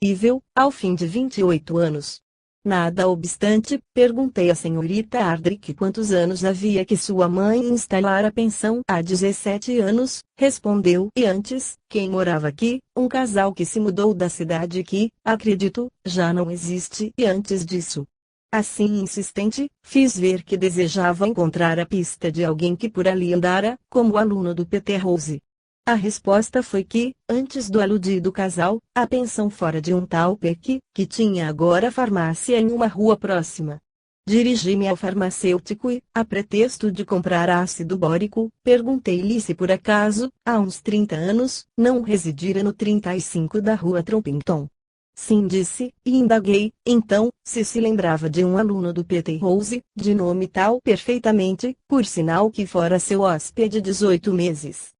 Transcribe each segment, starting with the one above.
Evil, ao fim de 28 anos. Nada obstante, perguntei à senhorita Ardrick quantos anos havia que sua mãe instalara a pensão. Há 17 anos, respondeu. E antes, quem morava aqui? Um casal que se mudou da cidade que, acredito, já não existe. E antes disso? Assim insistente, fiz ver que desejava encontrar a pista de alguém que por ali andara, como o aluno do Peter Rose. A resposta foi que, antes do aludido casal, a pensão fora de um tal Peck, que tinha agora farmácia em uma rua próxima. Dirigi-me ao farmacêutico e, a pretexto de comprar ácido bórico, perguntei-lhe se por acaso, há uns 30 anos, não residira no 35 da rua Trumpington. Sim, disse, e indaguei, então, se lembrava de um aluno do Peter Rose, de nome tal perfeitamente, por sinal que fora seu hóspede 18 meses.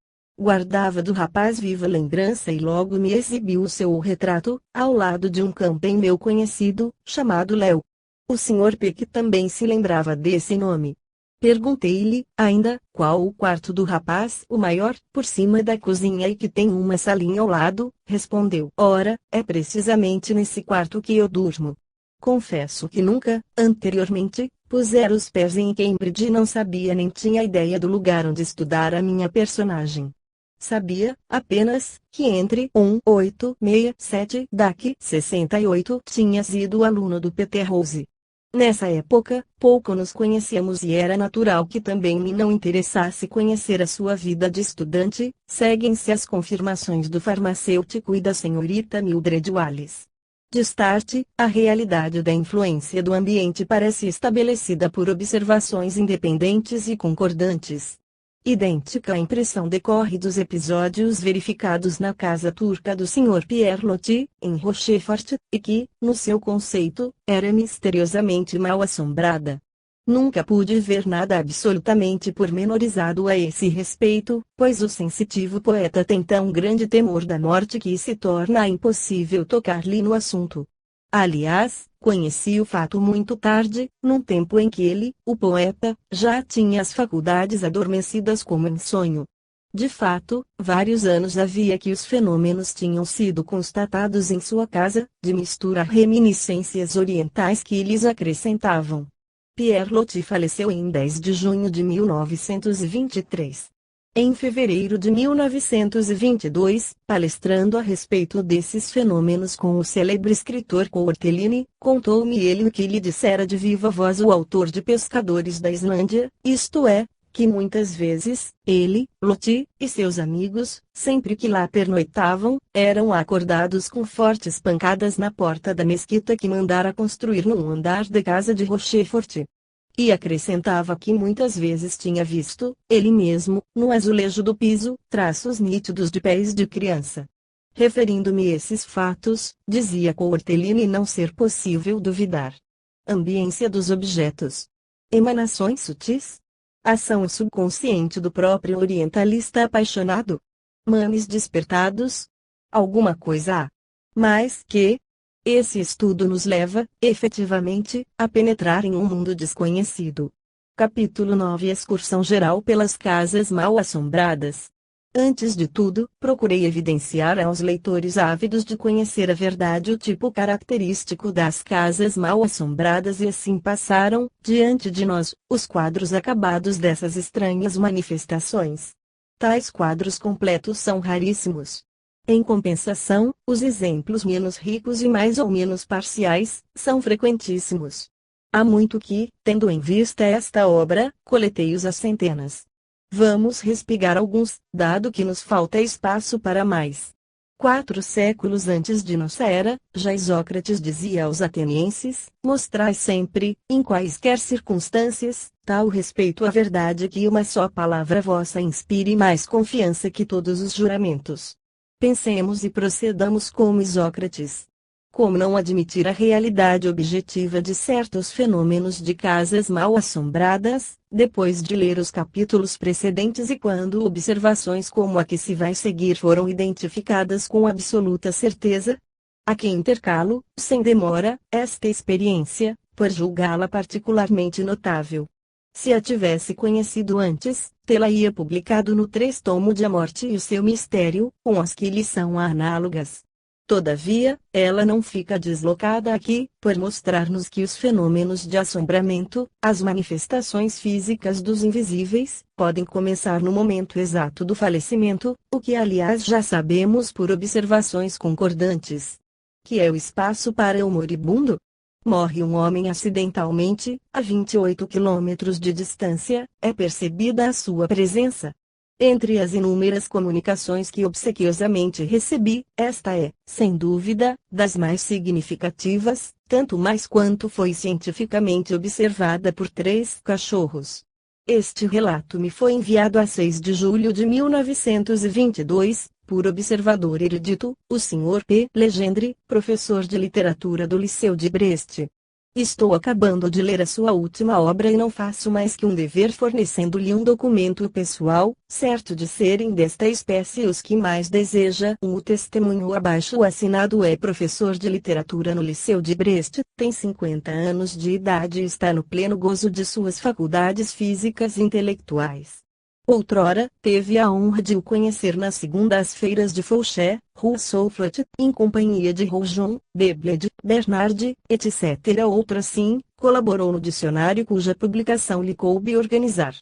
Guardava do rapaz viva lembrança e logo me exibiu o seu retrato, ao lado de um campem meu conhecido, chamado Léo. O Sr. Peck também se lembrava desse nome. Perguntei-lhe, ainda, qual o quarto do rapaz, o maior, por cima da cozinha e que tem uma salinha ao lado, respondeu. Ora, é precisamente nesse quarto que eu durmo. Confesso que nunca, anteriormente, pusera os pés em Cambridge e não sabia nem tinha ideia do lugar onde estudara a minha personagem. Sabia, apenas, que entre 1867 DAC 68 tinha sido aluno do Peter Rose. Nessa época, pouco nos conhecíamos e era natural que também me não interessasse conhecer a sua vida de estudante. Seguem-se as confirmações do farmacêutico e da senhorita Mildred Wallace. De start, a realidade da influência do ambiente parece estabelecida por observações independentes e concordantes. Idêntica a impressão decorre dos episódios verificados na casa turca do Sr. Pierre Loti, em Rochefort, e que, no seu conceito, era misteriosamente mal assombrada. Nunca pude ver nada absolutamente pormenorizado a esse respeito, pois o sensitivo poeta tem tão grande temor da morte que se torna impossível tocar-lhe no assunto. Aliás, conheci o fato muito tarde, num tempo em que ele, o poeta, já tinha as faculdades adormecidas como em sonho. De fato, vários anos havia que os fenômenos tinham sido constatados em sua casa, de mistura a reminiscências orientais que lhes acrescentavam. Pierre Loti faleceu em 10 de junho de 1923. Em fevereiro de 1922, palestrando a respeito desses fenômenos com o célebre escritor Courteline, contou-me ele o que lhe dissera de viva voz o autor de Pescadores da Islândia, isto é, que muitas vezes, ele, Loti, e seus amigos, sempre que lá pernoitavam, eram acordados com fortes pancadas na porta da mesquita que mandara construir num andar da casa de Rochefort. E acrescentava que muitas vezes tinha visto, ele mesmo, no azulejo do piso, traços nítidos de pés de criança. Referindo-me esses fatos, dizia Courteline não ser possível duvidar. Ambiência dos objetos. Emanações sutis. Ação subconsciente do próprio orientalista apaixonado. Manes despertados. Alguma coisa há. Mas que, esse estudo nos leva, efetivamente, a penetrar em um mundo desconhecido. Capítulo 9 Excursão geral pelas casas mal assombradas. Antes de tudo, procurei evidenciar aos leitores ávidos de conhecer a verdade o tipo característico das casas mal assombradas e assim passaram, diante de nós, os quadros acabados dessas estranhas manifestações. Tais quadros completos são raríssimos. Em compensação, os exemplos menos ricos e mais ou menos parciais, são frequentíssimos. Há muito que, tendo em vista esta obra, coletei-os a centenas. Vamos respigar alguns, dado que nos falta espaço para mais. 4 séculos antes de nossa era, já Isócrates dizia aos atenienses, mostrai sempre, em quaisquer circunstâncias, tal respeito à verdade que uma só palavra vossa inspire mais confiança que todos os juramentos. Pensemos e procedamos como Isócrates. Como não admitir a realidade objetiva de certos fenômenos de casas mal assombradas, depois de ler os capítulos precedentes e quando observações como a que se vai seguir foram identificadas com absoluta certeza? Há que intercalo, sem demora, esta experiência, por julgá-la particularmente notável. Se a tivesse conhecido antes, tê-la-ia publicado no 3 tomo de A Morte e o seu Mistério, com as que lhe são análogas. Todavia, ela não fica deslocada aqui, por mostrar-nos que os fenômenos de assombramento, as manifestações físicas dos invisíveis, podem começar no momento exato do falecimento, o que aliás já sabemos por observações concordantes. Que é o espaço para o moribundo? Morre um homem acidentalmente, a 28 quilômetros de distância, é percebida a sua presença. Entre as inúmeras comunicações que obsequiosamente recebi, esta é, sem dúvida, das mais significativas, tanto mais quanto foi cientificamente observada por 3 cachorros. Este relato me foi enviado a 6 de julho de 1922, por observador erudito, o Sr. P. Legendre, professor de literatura do Liceu de Brest. Estou acabando de ler a sua última obra e não faço mais que um dever fornecendo-lhe um documento pessoal, certo de serem desta espécie os que mais deseja. O testemunho abaixo assinado é professor de literatura no Liceu de Brest, tem 50 anos de idade e está no pleno gozo de suas faculdades físicas e intelectuais. Outrora, teve a honra de o conhecer nas segundas-feiras de Fauché, Rue Soufflet, em companhia de Roujon, Debled, Bernard, etc. Outrassim, colaborou no dicionário cuja publicação lhe coube organizar.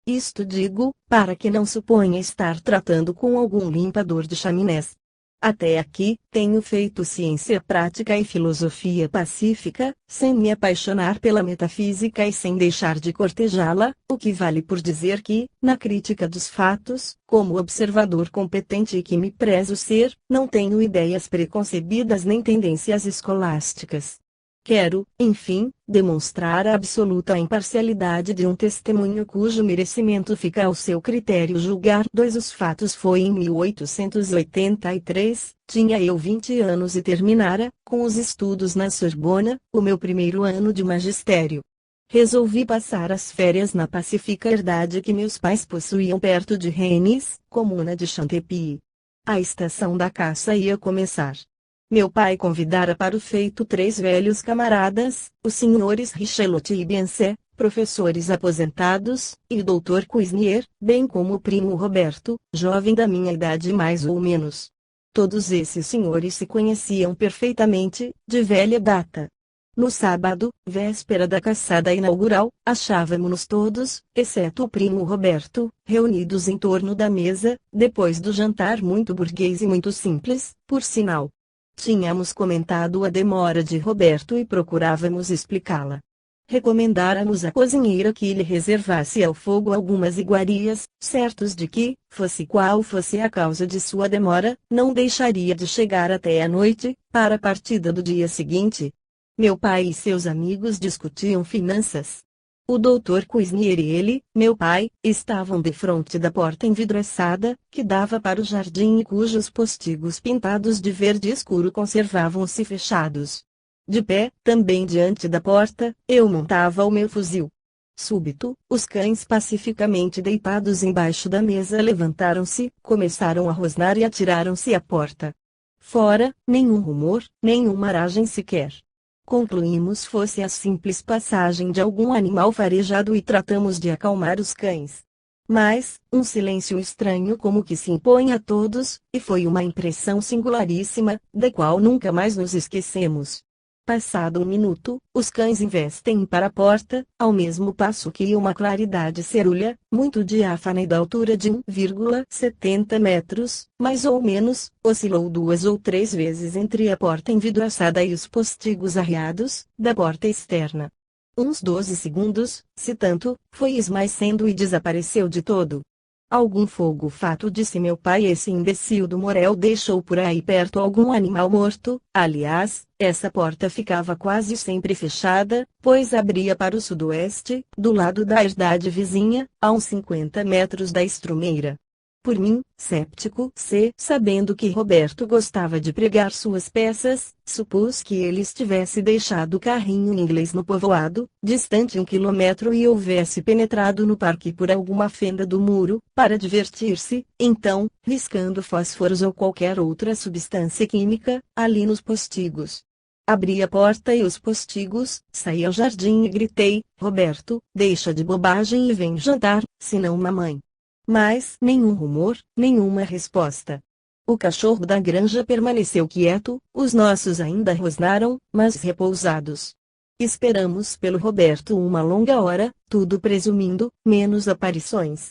Isto digo, para que não suponha estar tratando com algum limpador de chaminés. Até aqui, tenho feito ciência prática e filosofia pacífica, sem me apaixonar pela metafísica e sem deixar de cortejá-la, o que vale por dizer que, na crítica dos fatos, como observador competente e que me prezo ser, não tenho ideias preconcebidas nem tendências escolásticas. Quero, enfim, demonstrar a absoluta imparcialidade de um testemunho cujo merecimento fica ao seu critério julgar. Os fatos foi em 1883, tinha eu 20 anos e terminara, com os estudos na Sorbona, o meu primeiro ano de magistério. Resolvi passar as férias na pacífica herdade que meus pais possuíam perto de Rennes, comuna de Chantepie. A estação da caça ia começar. Meu pai convidara para o feito 3 velhos camaradas, os senhores Richelot e Biancet, professores aposentados, e o Dr. Cuisnier, bem como o primo Roberto, jovem da minha idade mais ou menos. Todos esses senhores se conheciam perfeitamente, de velha data. No sábado, véspera da caçada inaugural, achávamo-nos todos, exceto o primo Roberto, reunidos em torno da mesa, depois do jantar muito burguês e muito simples, por sinal. Tínhamos comentado a demora de Roberto e procurávamos explicá-la. Recomendáramos à cozinheira que lhe reservasse ao fogo algumas iguarias, certos de que, fosse qual fosse a causa de sua demora, não deixaria de chegar até a noite, para a partida do dia seguinte. Meu pai e seus amigos discutiam finanças. O Dr. Cuisnier e ele, meu pai, estavam defronte da porta envidraçada, que dava para o jardim e cujos postigos pintados de verde escuro conservavam-se fechados. De pé, também diante da porta, eu montava o meu fuzil. Súbito, os cães pacificamente deitados embaixo da mesa levantaram-se, começaram a rosnar e atiraram-se à porta. Fora, nenhum rumor, nenhuma aragem sequer. Concluímos fosse a simples passagem de algum animal farejado e tratamos de acalmar os cães. Mas, um silêncio estranho como que se impõe a todos, e foi uma impressão singularíssima, da qual nunca mais nos esquecemos. Passado um minuto, os cães investem para a porta, ao mesmo passo que uma claridade cerulha, muito diáfana e da altura de 1,70 metros, mais ou menos, oscilou 2 ou 3 vezes entre a porta envidraçada e os postigos arreados, da porta externa. Uns 12 segundos, se tanto, foi esmaecendo e desapareceu de todo. Algum fogo fato, disse meu pai. Esse imbecil do Morel deixou por aí perto algum animal morto. Aliás, essa porta ficava quase sempre fechada, pois abria para o sudoeste, do lado da herdade vizinha, a uns 50 metros da estrumeira. Por mim, séptico, sabendo que Roberto gostava de pregar suas peças, supus que ele estivesse deixado o carrinho inglês no povoado, distante 1 quilômetro, e houvesse penetrado no parque por alguma fenda do muro, para divertir-se, então, riscando fósforos ou qualquer outra substância química, ali nos postigos. Abri a porta e os postigos, saí ao jardim e gritei: Roberto, deixa de bobagem e vem jantar, senão mamãe. Mas nenhum rumor, nenhuma resposta. O cachorro da granja permaneceu quieto, os nossos ainda rosnaram, mas repousados. Esperamos pelo Roberto uma longa hora, tudo presumindo, menos aparições.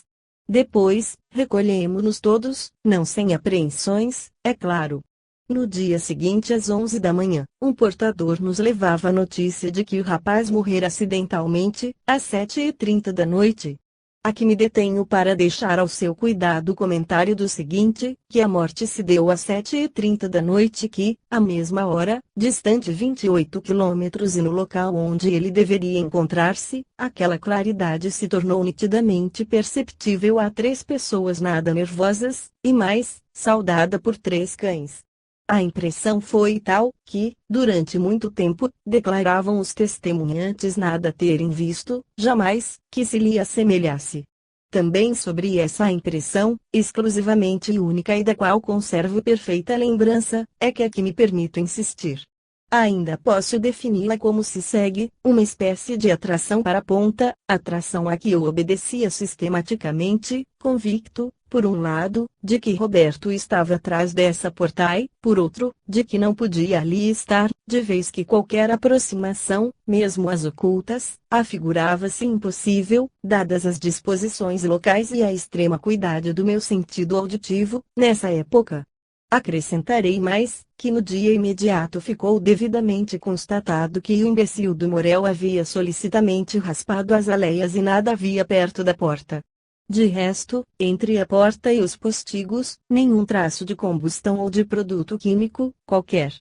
Depois, recolhemos-nos todos, não sem apreensões, é claro. No dia seguinte às 11 da manhã, um portador nos levava a notícia de que o rapaz morrera acidentalmente, às 7h30 da noite. Aqui me detenho para deixar ao seu cuidado o comentário do seguinte, que a morte se deu às 7h30 da noite que, à mesma hora, distante 28 quilômetros e no local onde ele deveria encontrar-se, aquela claridade se tornou nitidamente perceptível a 3 pessoas nada nervosas, e mais, saudada por 3 cães. A impressão foi tal, que, durante muito tempo, declaravam os testemunhantes nada terem visto, jamais, que se lhe assemelhasse. Também sobre essa impressão, exclusivamente e única e da qual conservo perfeita lembrança, é que aqui me permito insistir. Ainda posso defini-la como se segue, uma espécie de atração para a ponta, atração a que eu obedecia sistematicamente, convicto, por um lado, de que Roberto estava atrás dessa porta e, por outro, de que não podia ali estar, de vez que qualquer aproximação, mesmo as ocultas, afigurava-se impossível, dadas as disposições locais e a extrema acuidade do meu sentido auditivo, nessa época. Acrescentarei mais, que no dia imediato ficou devidamente constatado que o imbecil do Morel havia solicitamente raspado as aleias e nada havia perto da porta. De resto, entre a porta e os postigos, nenhum traço de combustão ou de produto químico, qualquer.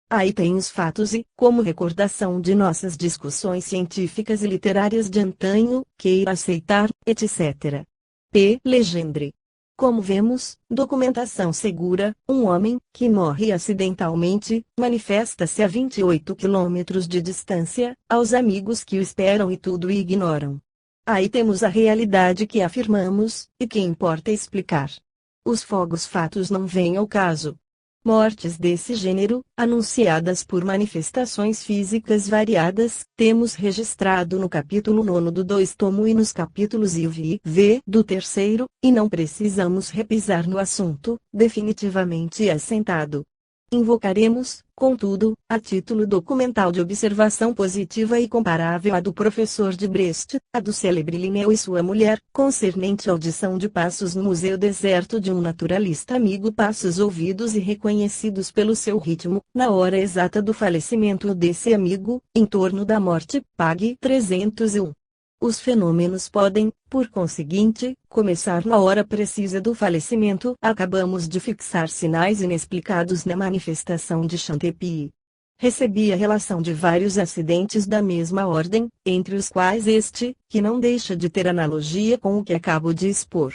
Aí tem os fatos e, como recordação de nossas discussões científicas e literárias de antanho, queira aceitar, etc. P. Legendre. Como vemos, documentação segura, um homem, que morre acidentalmente, manifesta-se a 28 quilômetros de distância, aos amigos que o esperam e tudo ignoram. Aí temos a realidade que afirmamos, e que importa explicar. Os fogos fatos não vêm ao caso. Mortes desse gênero, anunciadas por manifestações físicas variadas, temos registrado no capítulo 9 do 2 tomo e nos capítulos IV e V do 3º, e não precisamos repisar no assunto, definitivamente assentado. Invocaremos, contudo, a título documental de observação positiva e comparável a do professor de Brest, a do célebre Linneu e sua mulher, concernente à audição de passos no Museu Deserto de um naturalista amigo, passos ouvidos e reconhecidos pelo seu ritmo, na hora exata do falecimento desse amigo, em torno da morte, pague 301. Os fenômenos podem, por conseguinte, começar na hora precisa do falecimento. Acabamos de fixar sinais inexplicados na manifestação de Chantepie. Recebi a relação de vários acidentes da mesma ordem, entre os quais este, que não deixa de ter analogia com o que acabo de expor.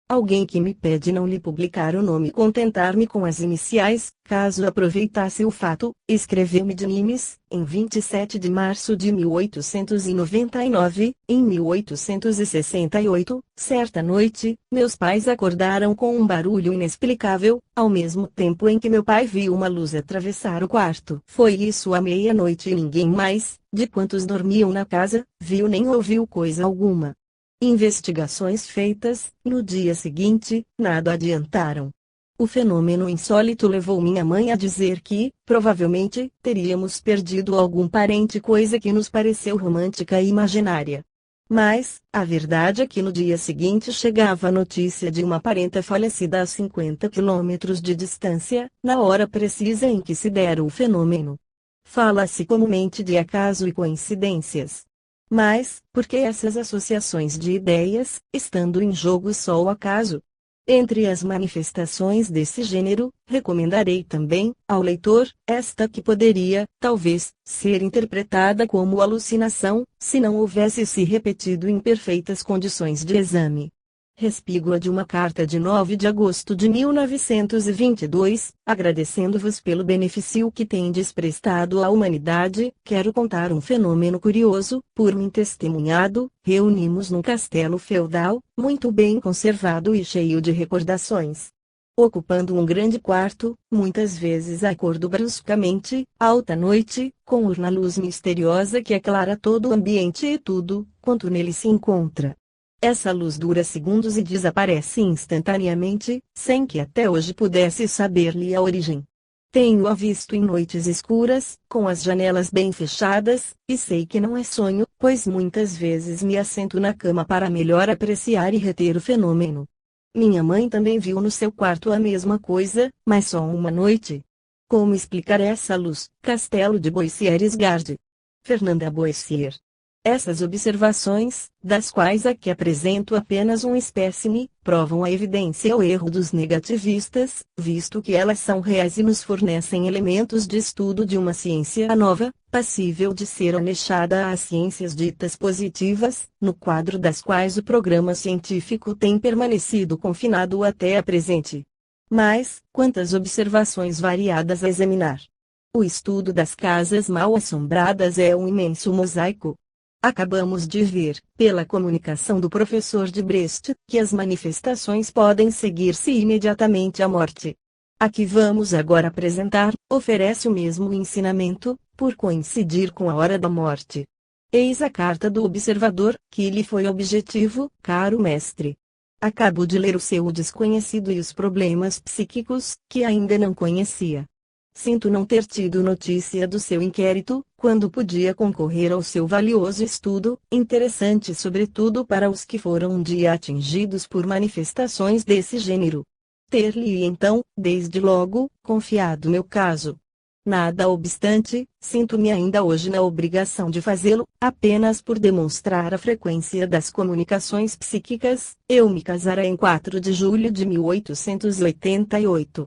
Alguém que me pede não lhe publicar o nome e contentar-me com as iniciais, caso aproveitasse o fato, escreveu-me de Nimes, em 27 de março de 1899, em 1868, certa noite, meus pais acordaram com um barulho inexplicável, ao mesmo tempo em que meu pai viu uma luz atravessar o quarto. Foi isso à meia-noite e ninguém mais, de quantos dormiam na casa, viu nem ouviu coisa alguma. Investigações feitas, no dia seguinte, nada adiantaram. O fenômeno insólito levou minha mãe a dizer que, provavelmente, teríamos perdido algum parente, coisa que nos pareceu romântica e imaginária. Mas, a verdade é que no dia seguinte chegava a notícia de uma parenta falecida a 50 quilômetros de distância, na hora precisa em que se dera o fenômeno. Fala-se comumente de acaso e coincidências. Mas, por que essas associações de ideias, estando em jogo só o acaso? Entre as manifestações desse gênero, recomendarei também, ao leitor, esta que poderia, talvez, ser interpretada como alucinação, se não houvesse se repetido em perfeitas condições de exame. Respígua de uma carta de 9 de agosto de 1922, agradecendo-vos pelo benefício que tendes prestado à humanidade, quero contar um fenômeno curioso, por mim testemunhado. Reunimos num castelo feudal, muito bem conservado e cheio de recordações. Ocupando um grande quarto, muitas vezes acordo bruscamente, alta noite, com urna luz misteriosa que aclara todo o ambiente e tudo, quanto nele se encontra. Essa luz dura segundos e desaparece instantaneamente, sem que até hoje pudesse saber-lhe a origem. Tenho-a visto em noites escuras, com as janelas bem fechadas, e sei que não é sonho, pois muitas vezes me assento na cama para melhor apreciar e reter o fenômeno. Minha mãe também viu no seu quarto a mesma coisa, mas só uma noite. Como explicar essa luz? Castelo de Boissières-Garde. Fernanda Boissier. Essas observações, das quais aqui apresento apenas um espécime, provam a evidência ou erro dos negativistas, visto que elas são reais e nos fornecem elementos de estudo de uma ciência nova, passível de ser anexada às ciências ditas positivas, no quadro das quais o programa científico tem permanecido confinado até a presente. Mas, quantas observações variadas a examinar! O estudo das casas mal assombradas é um imenso mosaico. Acabamos de ver, pela comunicação do professor de Brest, que as manifestações podem seguir-se imediatamente à morte. A que vamos agora apresentar, oferece o mesmo ensinamento, por coincidir com a hora da morte. Eis a carta do observador, que lhe foi objetivo, caro mestre. Acabo de ler o seu desconhecido e os problemas psíquicos, que ainda não conhecia. Sinto não ter tido notícia do seu inquérito, quando podia concorrer ao seu valioso estudo, interessante sobretudo para os que foram um dia atingidos por manifestações desse gênero. Ter-lhe então, desde logo, confiado meu caso. Nada obstante, sinto-me ainda hoje na obrigação de fazê-lo, apenas por demonstrar a frequência das comunicações psíquicas. Eu me casara em 4 de julho de 1888.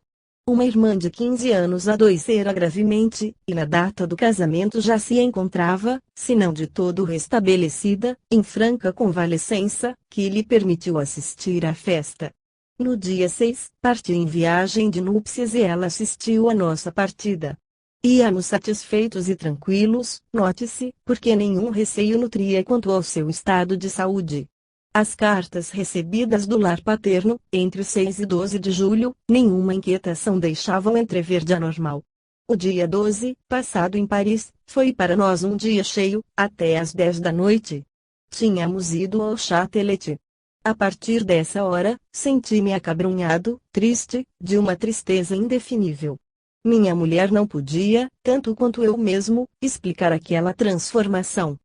Uma irmã de 15 anos adoecera gravemente, e na data do casamento já se encontrava, se não de todo restabelecida, em franca convalescença, que lhe permitiu assistir à festa. No dia 6, parti em viagem de núpcias e ela assistiu à nossa partida. Íamos satisfeitos e tranquilos, note-se, porque nenhum receio nutria quanto ao seu estado de saúde. As cartas recebidas do lar paterno, entre 6 e 12 de julho, nenhuma inquietação deixavam entrever de anormal. O dia 12, passado em Paris, foi para nós um dia cheio, até às 10 da noite. Tínhamos ido ao Châtelet. A partir dessa hora, senti-me acabrunhado, triste, de uma tristeza indefinível. Minha mulher não podia, tanto quanto eu mesmo, explicar aquela transformação.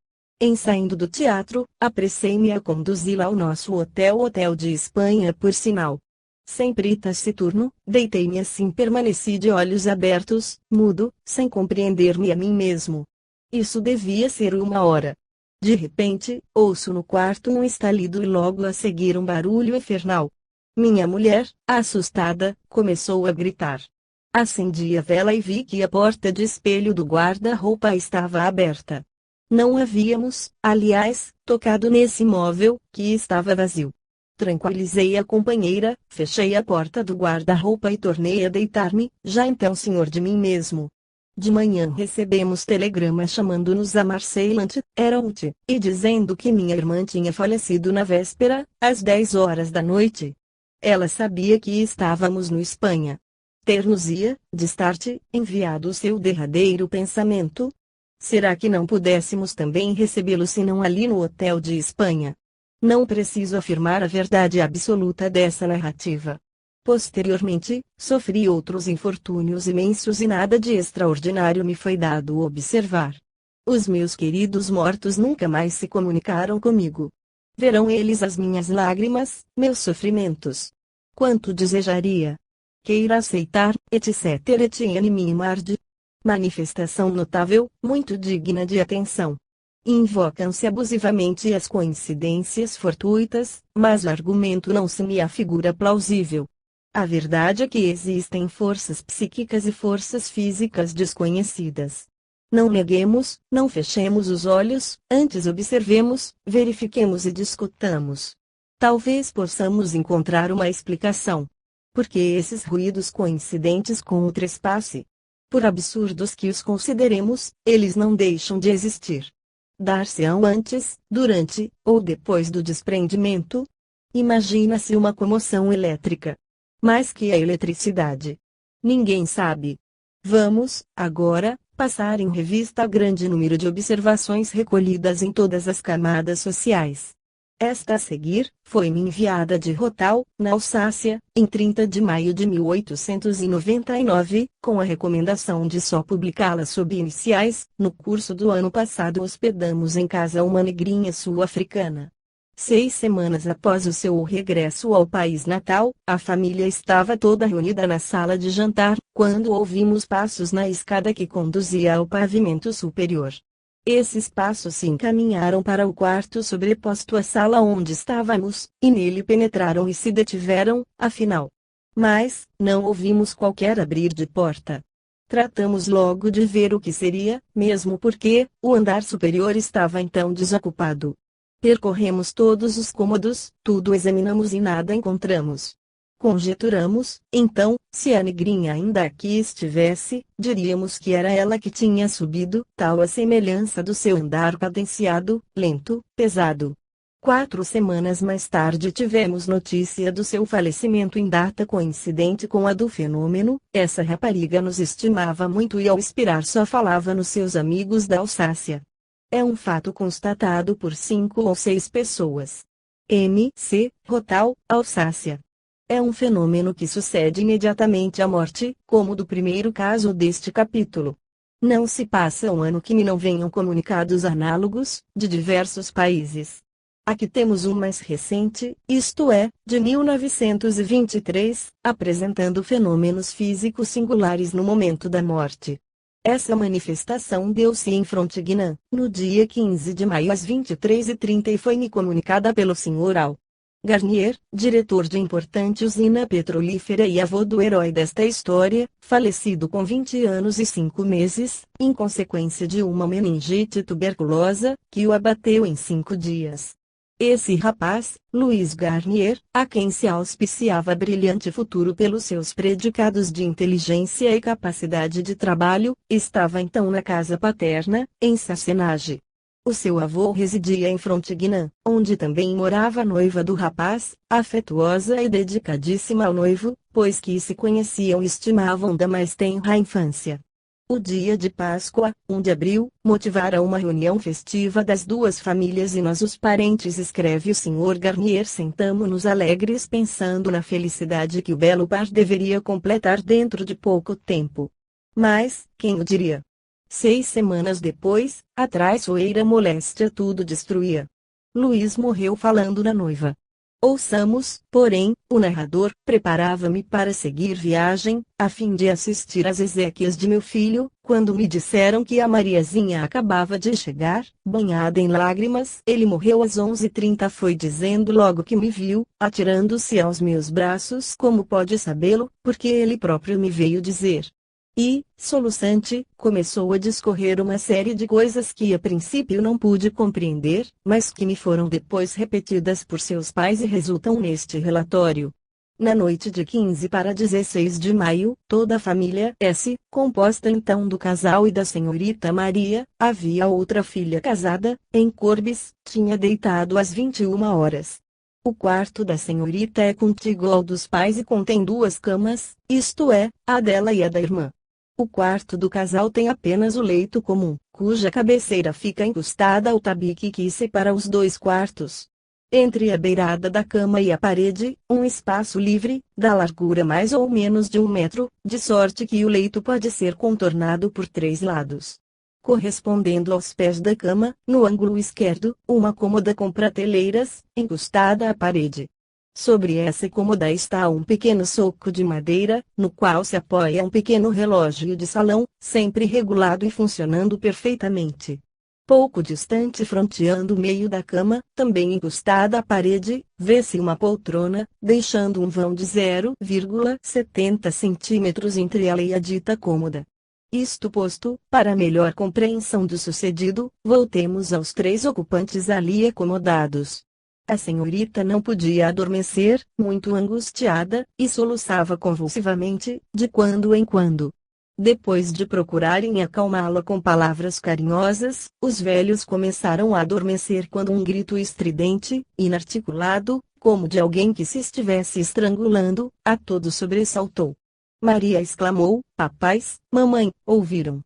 Em saindo do teatro, apressei-me a conduzi-la ao nosso hotel de Espanha por sinal. Sempre taciturno, deitei-me assim permaneci de olhos abertos, mudo, sem compreender-me a mim mesmo. Isso devia ser 1 hora. De repente, ouço no quarto um estalido e logo a seguir um barulho infernal. Minha mulher, assustada, começou a gritar. Acendi a vela e vi que a porta de espelho do guarda-roupa estava aberta. Não havíamos, aliás, tocado nesse móvel, que estava vazio. Tranquilizei a companheira, fechei a porta do guarda-roupa e tornei a deitar-me, já então senhor de mim mesmo. De manhã recebemos telegrama chamando-nos a Marseillant, Hérault, e dizendo que minha irmã tinha falecido na véspera, às 10 horas da noite. Ela sabia que estávamos no Espanha. Ter-nos-ia, destarte, enviado o seu derradeiro pensamento. Será que não pudéssemos também recebê-lo senão ali no hotel de Espanha? Não preciso afirmar a verdade absoluta dessa narrativa. Posteriormente, sofri outros infortúnios imensos e nada de extraordinário me foi dado observar. Os meus queridos mortos nunca mais se comunicaram comigo. Verão eles as minhas lágrimas, meus sofrimentos. Quanto desejaria! Queira aceitar, etc. Etienne Mimard. Manifestação notável, muito digna de atenção. Invocam-se abusivamente as coincidências fortuitas, mas o argumento não se me afigura plausível. A verdade é que existem forças psíquicas e forças físicas desconhecidas. Não neguemos, não fechemos os olhos, antes observemos, verifiquemos e discutamos. Talvez possamos encontrar uma explicação. Por que esses ruídos coincidentes com o trespasse? Por absurdos que os consideremos, eles não deixam de existir. Dar-se-ão antes, durante, ou depois do desprendimento? Imagina-se uma comoção elétrica. Mas que é eletricidade? Ninguém sabe. Vamos, agora, passar em revista o grande número de observações recolhidas em todas as camadas sociais. Esta a seguir, foi-me enviada de Rotal, na Alsácia, em 30 de maio de 1899, com a recomendação de só publicá-la sob iniciais. No curso do ano passado hospedamos em casa uma negrinha sul-africana. 6 semanas após o seu regresso ao país natal, a família estava toda reunida na sala de jantar, quando ouvimos passos na escada que conduzia ao pavimento superior. Esses passos se encaminharam para o quarto sobreposto à sala onde estávamos, e nele penetraram e se detiveram, afinal. Mas, não ouvimos qualquer abrir de porta. Tratamos logo de ver o que seria, mesmo porque, o andar superior estava então desocupado. Percorremos todos os cômodos, tudo examinamos e nada encontramos. Conjeturamos, então, se a negrinha ainda aqui estivesse, diríamos que era ela que tinha subido, tal a semelhança do seu andar cadenciado, lento, pesado. 4 semanas mais tarde tivemos notícia do seu falecimento em data coincidente com a do fenômeno. Essa rapariga nos estimava muito e ao expirar só falava nos seus amigos da Alsácia. É um fato constatado por 5 ou 6 pessoas. M.C. Rotal, Alsácia. É um fenômeno que sucede imediatamente à morte, como do primeiro caso deste capítulo. Não se passa um ano que me não venham comunicados análogos, de diversos países. Aqui temos um mais recente, isto é, de 1923, apresentando fenômenos físicos singulares no momento da morte. Essa manifestação deu-se em Frontignan, no dia 15 de maio às 23h30 e foi-me comunicada pelo Sr. Al. Garnier, diretor de importante usina petrolífera e avô do herói desta história, falecido com 20 anos e 5 meses, em consequência de uma meningite tuberculosa, que o abateu em 5 dias. Esse rapaz, Louis Garnier, a quem se auspiciava brilhante futuro pelos seus predicados de inteligência e capacidade de trabalho, estava então na casa paterna, em Sassenage. O seu avô residia em Frontignan, onde também morava a noiva do rapaz, afetuosa e dedicadíssima ao noivo, pois que se conheciam e estimavam da mais tenra infância. O dia de Páscoa, 1 de abril, motivara uma reunião festiva das duas famílias e nós os parentes, escreve o Sr. Garnier, sentamo-nos alegres pensando na felicidade que o belo par deveria completar dentro de pouco tempo. Mas, quem o diria? 6 semanas depois, a traiçoeira moléstia tudo destruía. Luiz morreu falando na noiva. Ouçamos, porém, o narrador: preparava-me para seguir viagem, a fim de assistir às exéquias de meu filho, quando me disseram que a Mariazinha acabava de chegar, banhada em lágrimas. Ele morreu às 11h30, foi dizendo logo que me viu, atirando-se aos meus braços. Como pode sabê-lo? Porque ele próprio me veio dizer. E, soluçante, começou a discorrer uma série de coisas que a princípio não pude compreender, mas que me foram depois repetidas por seus pais e resultam neste relatório. Na noite de 15 para 16 de maio, toda a família S, composta então do casal e da senhorita Maria, havia outra filha casada, em Corbis, tinha deitado às 21 horas. O quarto da senhorita é contíguo ao dos pais e contém 2 camas, isto é, a dela e a da irmã. O quarto do casal tem apenas o leito comum, cuja cabeceira fica encostada ao tabique que separa os 2 quartos. Entre a beirada da cama e a parede, um espaço livre, da largura mais ou menos de 1 metro, de sorte que o leito pode ser contornado por 3 lados. Correspondendo aos pés da cama, no ângulo esquerdo, uma cômoda com prateleiras, encostada à parede. Sobre essa cômoda está um pequeno soco de madeira, no qual se apoia um pequeno relógio de salão, sempre regulado e funcionando perfeitamente. Pouco distante, fronteando o meio da cama, também encostada à parede, vê-se uma poltrona, deixando um vão de 0,70 centímetros entre ela e a dita cômoda. Isto posto, para melhor compreensão do sucedido, voltemos aos 3 ocupantes ali acomodados. A senhorita não podia adormecer, muito angustiada, e soluçava convulsivamente, de quando em quando. Depois de procurarem acalmá-la com palavras carinhosas, os velhos começaram a adormecer quando um grito estridente, inarticulado, como de alguém que se estivesse estrangulando, a todos sobressaltou. Maria exclamou: "Papais, mamãe, ouviram?"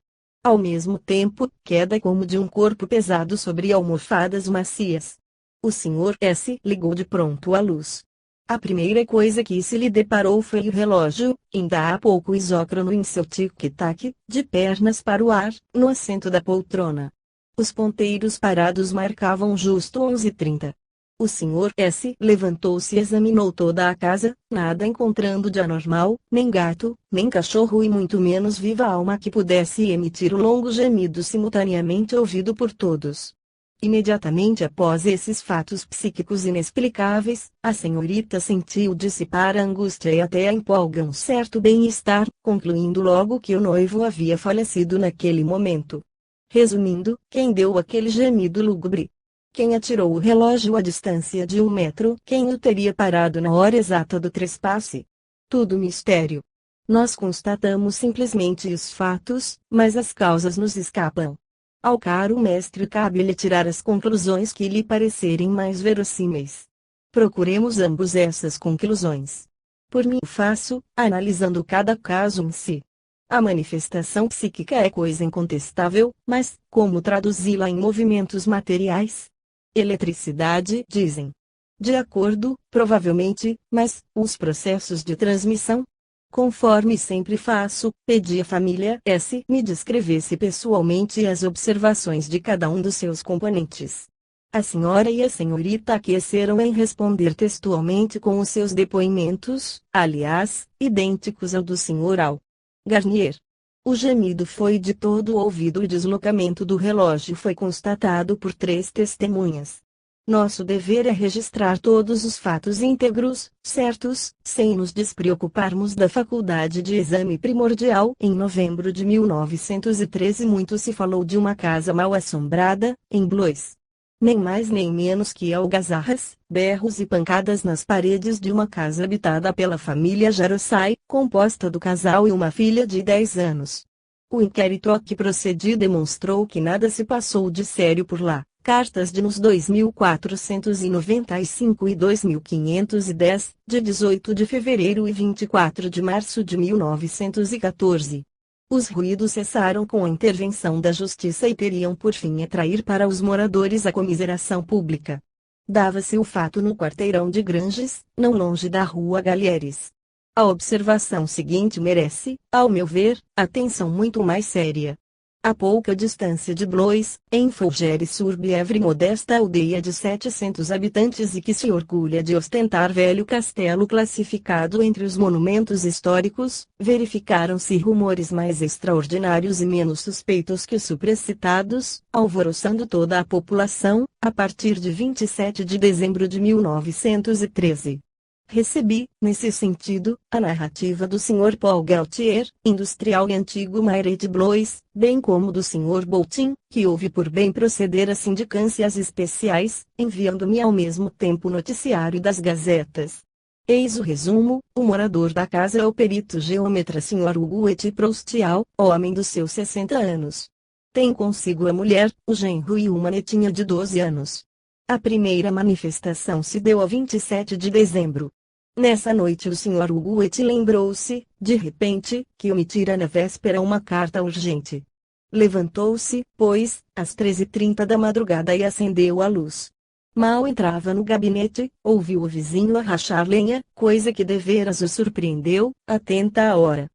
Ao mesmo tempo, queda como de um corpo pesado sobre almofadas macias. O Sr. S. ligou de pronto a luz. A primeira coisa que se lhe deparou foi o relógio, ainda há pouco isócrono em seu tic-tac, de pernas para o ar, no assento da poltrona. Os ponteiros parados marcavam justo 11h30. O Sr. S. levantou-se e examinou toda a casa, nada encontrando de anormal, nem gato, nem cachorro e muito menos viva alma que pudesse emitir o longo gemido simultaneamente ouvido por todos. Imediatamente após esses fatos psíquicos inexplicáveis, a senhorita sentiu dissipar a angústia e até a empolga um certo bem-estar, concluindo logo que o noivo havia falecido naquele momento. Resumindo, quem deu aquele gemido lúgubre? Quem atirou o relógio à distância de 1 metro? Quem o teria parado na hora exata do trespasse? Tudo mistério. Nós constatamos simplesmente os fatos, mas as causas nos escapam. Ao caro mestre cabe-lhe tirar as conclusões que lhe parecerem mais verossímeis. Procuremos ambos essas conclusões. Por mim o faço, analisando cada caso em si. A manifestação psíquica é coisa incontestável, mas como traduzi-la em movimentos materiais? Eletricidade, dizem. De acordo, provavelmente, mas os processos de transmissão? Conforme sempre faço, pedi à família S me descrevesse pessoalmente as observações de cada um dos seus componentes. A senhora e a senhorita aqueceram em responder textualmente com os seus depoimentos, aliás, idênticos ao do Sr. Al. Garnier. O gemido foi de todo ouvido e o deslocamento do relógio foi constatado por 3 testemunhas. Nosso dever é registrar todos os fatos íntegros, certos, sem nos despreocuparmos da faculdade de exame primordial. Em novembro de 1913 muito se falou de uma casa mal assombrada, em Blois. Nem mais nem menos que algazarras, berros e pancadas nas paredes de uma casa habitada pela família Jarossai, composta do casal e uma filha de 10 anos. O inquérito a que procedi demonstrou que nada se passou de sério por lá. Cartas de nos 2495 e 2510, de 18 de fevereiro e 24 de março de 1914. Os ruídos cessaram com a intervenção da justiça e teriam por fim atrair para os moradores a comiseração pública. Dava-se o fato no quarteirão de Granges, não longe da rua Galheres. A observação seguinte merece, ao meu ver, atenção muito mais séria. A pouca distância de Blois, em Fougères-sur-Bièvre, modesta aldeia de 700 habitantes e que se orgulha de ostentar velho castelo classificado entre os monumentos históricos, verificaram-se rumores mais extraordinários e menos suspeitos que os supracitados, alvoroçando toda a população, a partir de 27 de dezembro de 1913. Recebi, nesse sentido, a narrativa do Sr. Paul Gaultier, industrial e antigo maire de Blois, bem como do Sr. Boutin, que houve por bem proceder a sindicâncias especiais, enviando-me ao mesmo tempo o noticiário das gazetas. Eis o resumo: o morador da casa é o perito geômetra Sr. Huguet Proustial, homem dos seus 60 anos. Tem consigo a mulher, o genro e uma netinha de 12 anos. A primeira manifestação se deu a 27 de dezembro. Nessa noite o Sr. Huguet lembrou-se, de repente, que omitira na véspera uma carta urgente. Levantou-se, pois, às 13h30 da madrugada e acendeu a luz. Mal entrava no gabinete, ouviu o vizinho a rachar lenha, coisa que deveras o surpreendeu, atenta à hora.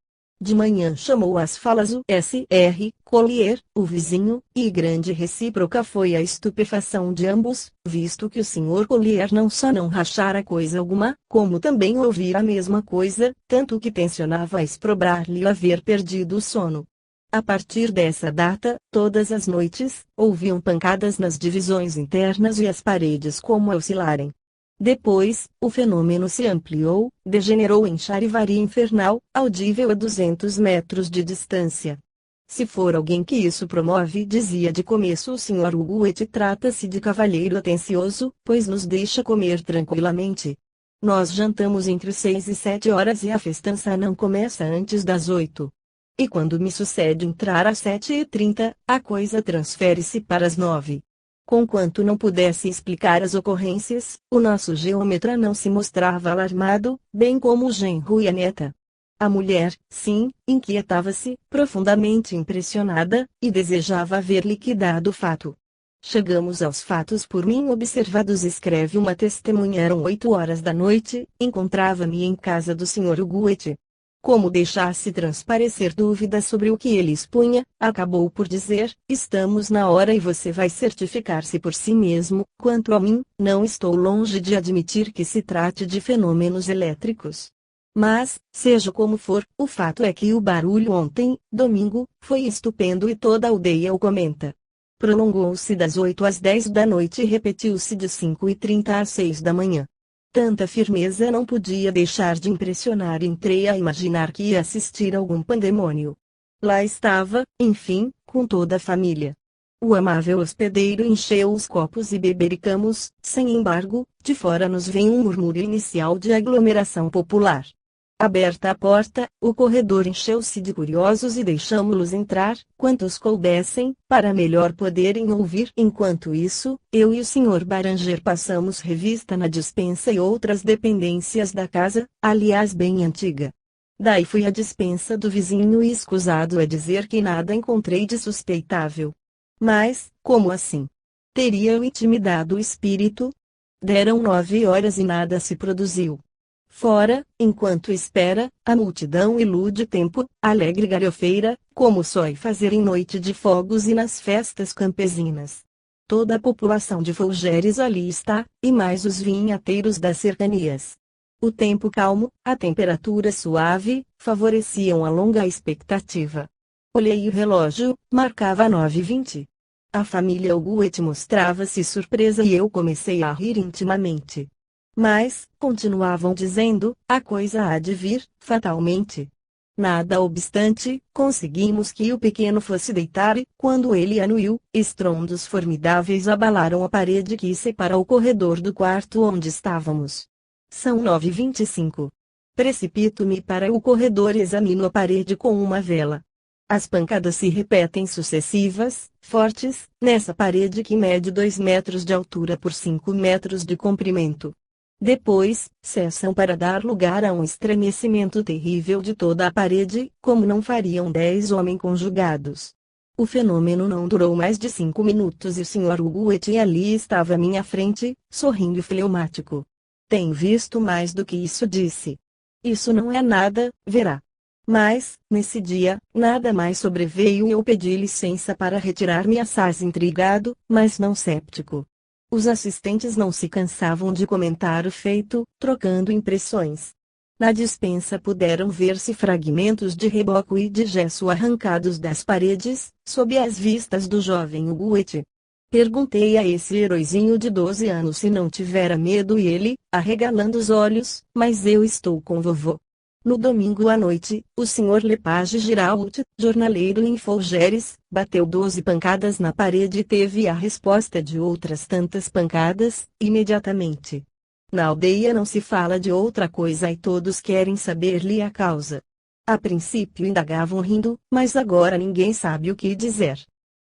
De manhã chamou às falas o Sr. Collier, o vizinho, e grande recíproca foi a estupefação de ambos, visto que o Sr. Collier não só não rachara coisa alguma, como também ouvira a mesma coisa, tanto que tencionava exprobrar-lhe haver perdido o sono. A partir dessa data, todas as noites, ouviam pancadas nas divisões internas e as paredes como a oscilarem. Depois, o fenômeno se ampliou, degenerou em charivaria infernal, audível a 200 metros de distância. Se for alguém que isso promove, dizia de começo o Sr. Huguet, trata-se de cavalheiro atencioso, pois nos deixa comer tranquilamente. Nós jantamos entre 6 e 7 horas e a festança não começa antes das 8. E quando me sucede entrar às 7h30, a coisa transfere-se para as 9. Conquanto não pudesse explicar as ocorrências, o nosso geômetra não se mostrava alarmado, bem como o genro e a neta. A mulher, sim, inquietava-se, profundamente impressionada, e desejava haver liquidado o fato. Chegamos aos fatos por mim observados, escreve uma testemunha. Eram 8 horas da noite, encontrava-me em casa do Sr. Uguet. Como deixasse transparecer dúvidas sobre o que ele expunha, acabou por dizer: estamos na hora e você vai certificar-se por si mesmo. Quanto a mim, não estou longe de admitir que se trate de fenômenos elétricos. Mas, seja como for, o fato é que o barulho ontem, domingo, foi estupendo e toda a aldeia o comenta. Prolongou-se das 8 às 10 da noite e repetiu-se de 5h30 às 6 da manhã. Tanta firmeza não podia deixar de impressionar. Entrei a imaginar que ia assistir a algum pandemônio. Lá estava, enfim, com toda a família. O amável hospedeiro encheu os copos e bebericamos, sem embargo. De fora nos vem um murmúrio inicial de aglomeração popular. Aberta a porta, o corredor encheu-se de curiosos e deixamo-los entrar, quantos coubessem, para melhor poderem ouvir. Enquanto isso, eu e o Sr. Baranger passamos revista na despensa e outras dependências da casa, aliás bem antiga. Daí fui à despensa do vizinho e, escusado é dizer que nada encontrei de suspeitável. Mas, como assim? Teria eu intimidado o espírito? Deram 9 horas e nada se produziu. Fora, enquanto espera, a multidão ilude tempo, alegre galhofeira, como sói fazer em noite de fogos e nas festas campesinas. Toda a população de Fougères ali está, e mais os vinhateiros das cercanias. O tempo calmo, a temperatura suave, favoreciam a longa expectativa. Olhei o relógio, marcava 9h20. A família Uguet mostrava-se surpresa e eu comecei a rir intimamente. Mas, continuavam dizendo, a coisa há de vir, fatalmente. Nada obstante, conseguimos que o pequeno fosse deitar e, quando ele anuiu, estrondos formidáveis abalaram a parede que separa o corredor do quarto onde estávamos. São 9h25. Precipito-me para o corredor e examino a parede com uma vela. As pancadas se repetem sucessivas, fortes, nessa parede que mede 2 metros de altura por 5 metros de comprimento. Depois, cessam para dar lugar a um estremecimento terrível de toda a parede, como não fariam 10 homens conjugados. O fenômeno não durou mais de 5 minutos e o Sr. Uguet ali estava à minha frente, sorrindo e fleumático. Tem visto mais do que isso, disse. Isso não é nada, verá. Mas, nesse dia, nada mais sobreveio e eu pedi licença para retirar-me assaz intrigado, mas não céptico. Os assistentes não se cansavam de comentar o feito, trocando impressões. Na despensa puderam ver-se fragmentos de reboco e de gesso arrancados das paredes, sob as vistas do jovem Uguet. Perguntei a esse heroizinho de 12 anos se não tivera medo e ele, arregalando os olhos, mas eu estou com vovô. No domingo à noite, o Sr. Lepage Girault, jornaleiro em Fougères, bateu 12 pancadas na parede e teve a resposta de outras tantas pancadas, imediatamente. Na aldeia não se fala de outra coisa e todos querem saber-lhe a causa. A princípio indagavam rindo, mas agora ninguém sabe o que dizer.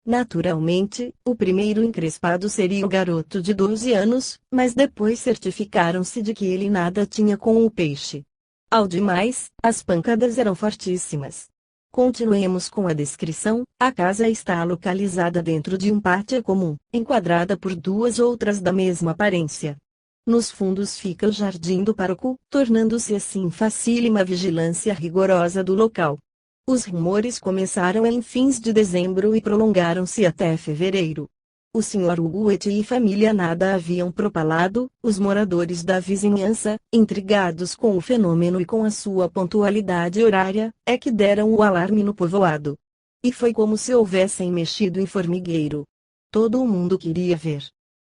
Naturalmente, o primeiro encrespado seria o garoto de 12 anos, mas depois certificaram-se de que ele nada tinha com o peixe. Ao demais, as pancadas eram fortíssimas. Continuemos com a descrição. A casa está localizada dentro de um pátio comum, enquadrada por 2 outras da mesma aparência. Nos fundos fica o jardim do pároco, tornando-se assim facílima a vigilância rigorosa do local. Os rumores começaram em fins de dezembro e prolongaram-se até fevereiro. O Sr. Uguet e família nada haviam propalado, os moradores da vizinhança, intrigados com o fenômeno e com a sua pontualidade horária, é que deram o alarme no povoado. E foi como se houvessem mexido em formigueiro. Todo o mundo queria ver.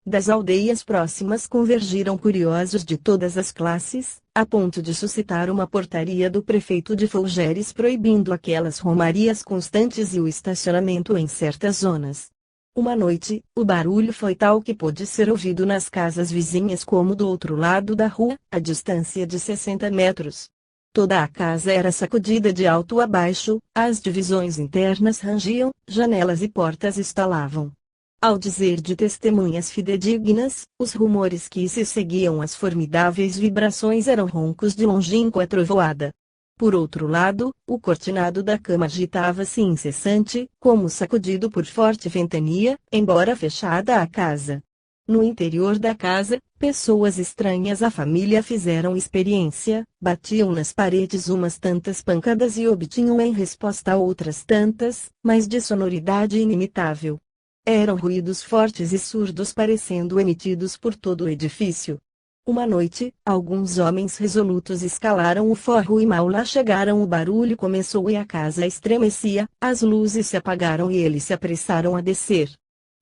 Das aldeias próximas convergiram curiosos de todas as classes, a ponto de suscitar uma portaria do prefeito de Fougères proibindo aquelas romarias constantes e o estacionamento em certas zonas. Uma noite, o barulho foi tal que pôde ser ouvido nas casas vizinhas como do outro lado da rua, a distância de 60 metros. Toda a casa era sacudida de alto a baixo, as divisões internas rangiam, janelas e portas estalavam. Ao dizer de testemunhas fidedignas, os rumores que se seguiam às formidáveis vibrações eram roncos de longínqua trovoada. Por outro lado, o cortinado da cama agitava-se incessante, como sacudido por forte ventania, embora fechada a casa. No interior da casa, pessoas estranhas à família fizeram experiência, batiam nas paredes umas tantas pancadas e obtinham em resposta outras tantas, mas de sonoridade inimitável. Eram ruídos fortes e surdos parecendo emitidos por todo o edifício. Uma noite, alguns homens resolutos escalaram o forro e mal lá chegaram o barulho começou e a casa estremecia, as luzes se apagaram e eles se apressaram a descer.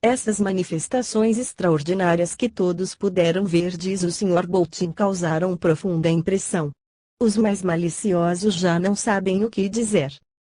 Essas manifestações extraordinárias que todos puderam ver, diz o Sr. Boltin, causaram profunda impressão. Os mais maliciosos já não sabem o que dizer.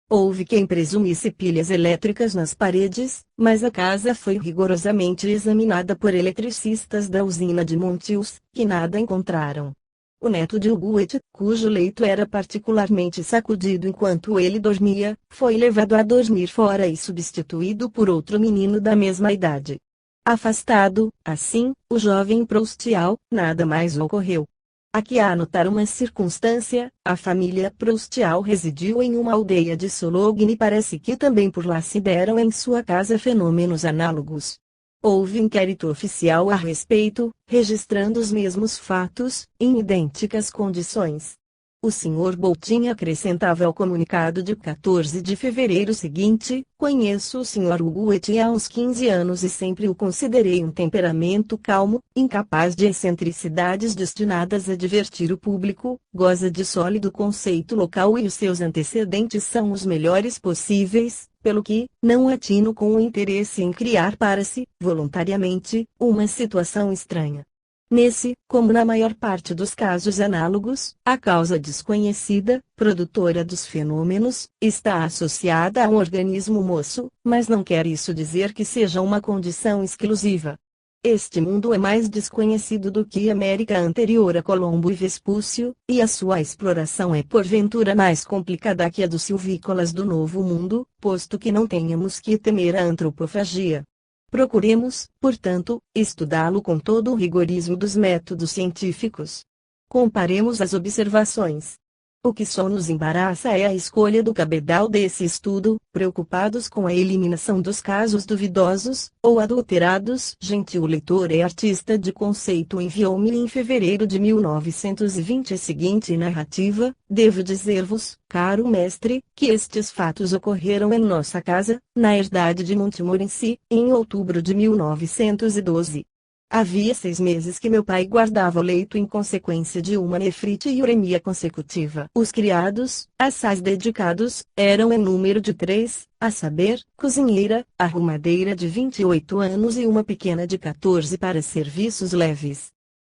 Houve quem presumisse pilhas elétricas nas paredes, mas a casa foi rigorosamente examinada por eletricistas da usina de Montius, que nada encontraram. O neto de Uguet, cujo leito era particularmente sacudido enquanto ele dormia, foi levado a dormir fora e substituído por outro menino da mesma idade. Afastado, assim, o jovem Proustial, nada mais ocorreu. Aqui há a notar uma circunstância: a família Proustial residiu em uma aldeia de Sologne e parece que também por lá se deram em sua casa fenômenos análogos. Houve inquérito oficial a respeito, registrando os mesmos fatos, em idênticas condições. O Sr. Boltin acrescentava ao comunicado de 14 de fevereiro seguinte: conheço o Sr. Uguet há uns 15 anos e sempre o considerei um temperamento calmo, incapaz de excentricidades destinadas a divertir o público, goza de sólido conceito local e os seus antecedentes são os melhores possíveis, pelo que, não atino com o interesse em criar para si, voluntariamente, uma situação estranha. Nesse, como na maior parte dos casos análogos, a causa desconhecida, produtora dos fenômenos, está associada a um organismo moço, mas não quer isso dizer que seja uma condição exclusiva. Este mundo é mais desconhecido do que a América anterior a Colombo e Vespúcio, e a sua exploração é porventura mais complicada que a dos silvícolas do Novo Mundo, posto que não tenhamos que temer a antropofagia. Procuremos, portanto, estudá-lo com todo o rigorismo dos métodos científicos. Comparemos as observações. O que só nos embaraça é a escolha do cabedal desse estudo, preocupados com a eliminação dos casos duvidosos, ou adulterados. Gentil leitor e artista de conceito enviou-me em fevereiro de 1920 a seguinte narrativa: devo dizer-vos, caro mestre, que estes fatos ocorreram em nossa casa, na herdade de Montmorency, em outubro de 1912. Havia 6 meses que meu pai guardava o leito em consequência de uma nefrite e uremia consecutiva. Os criados, assaz dedicados, eram em número de 3, a saber, cozinheira, arrumadeira de 28 anos e uma pequena de 14 para serviços leves.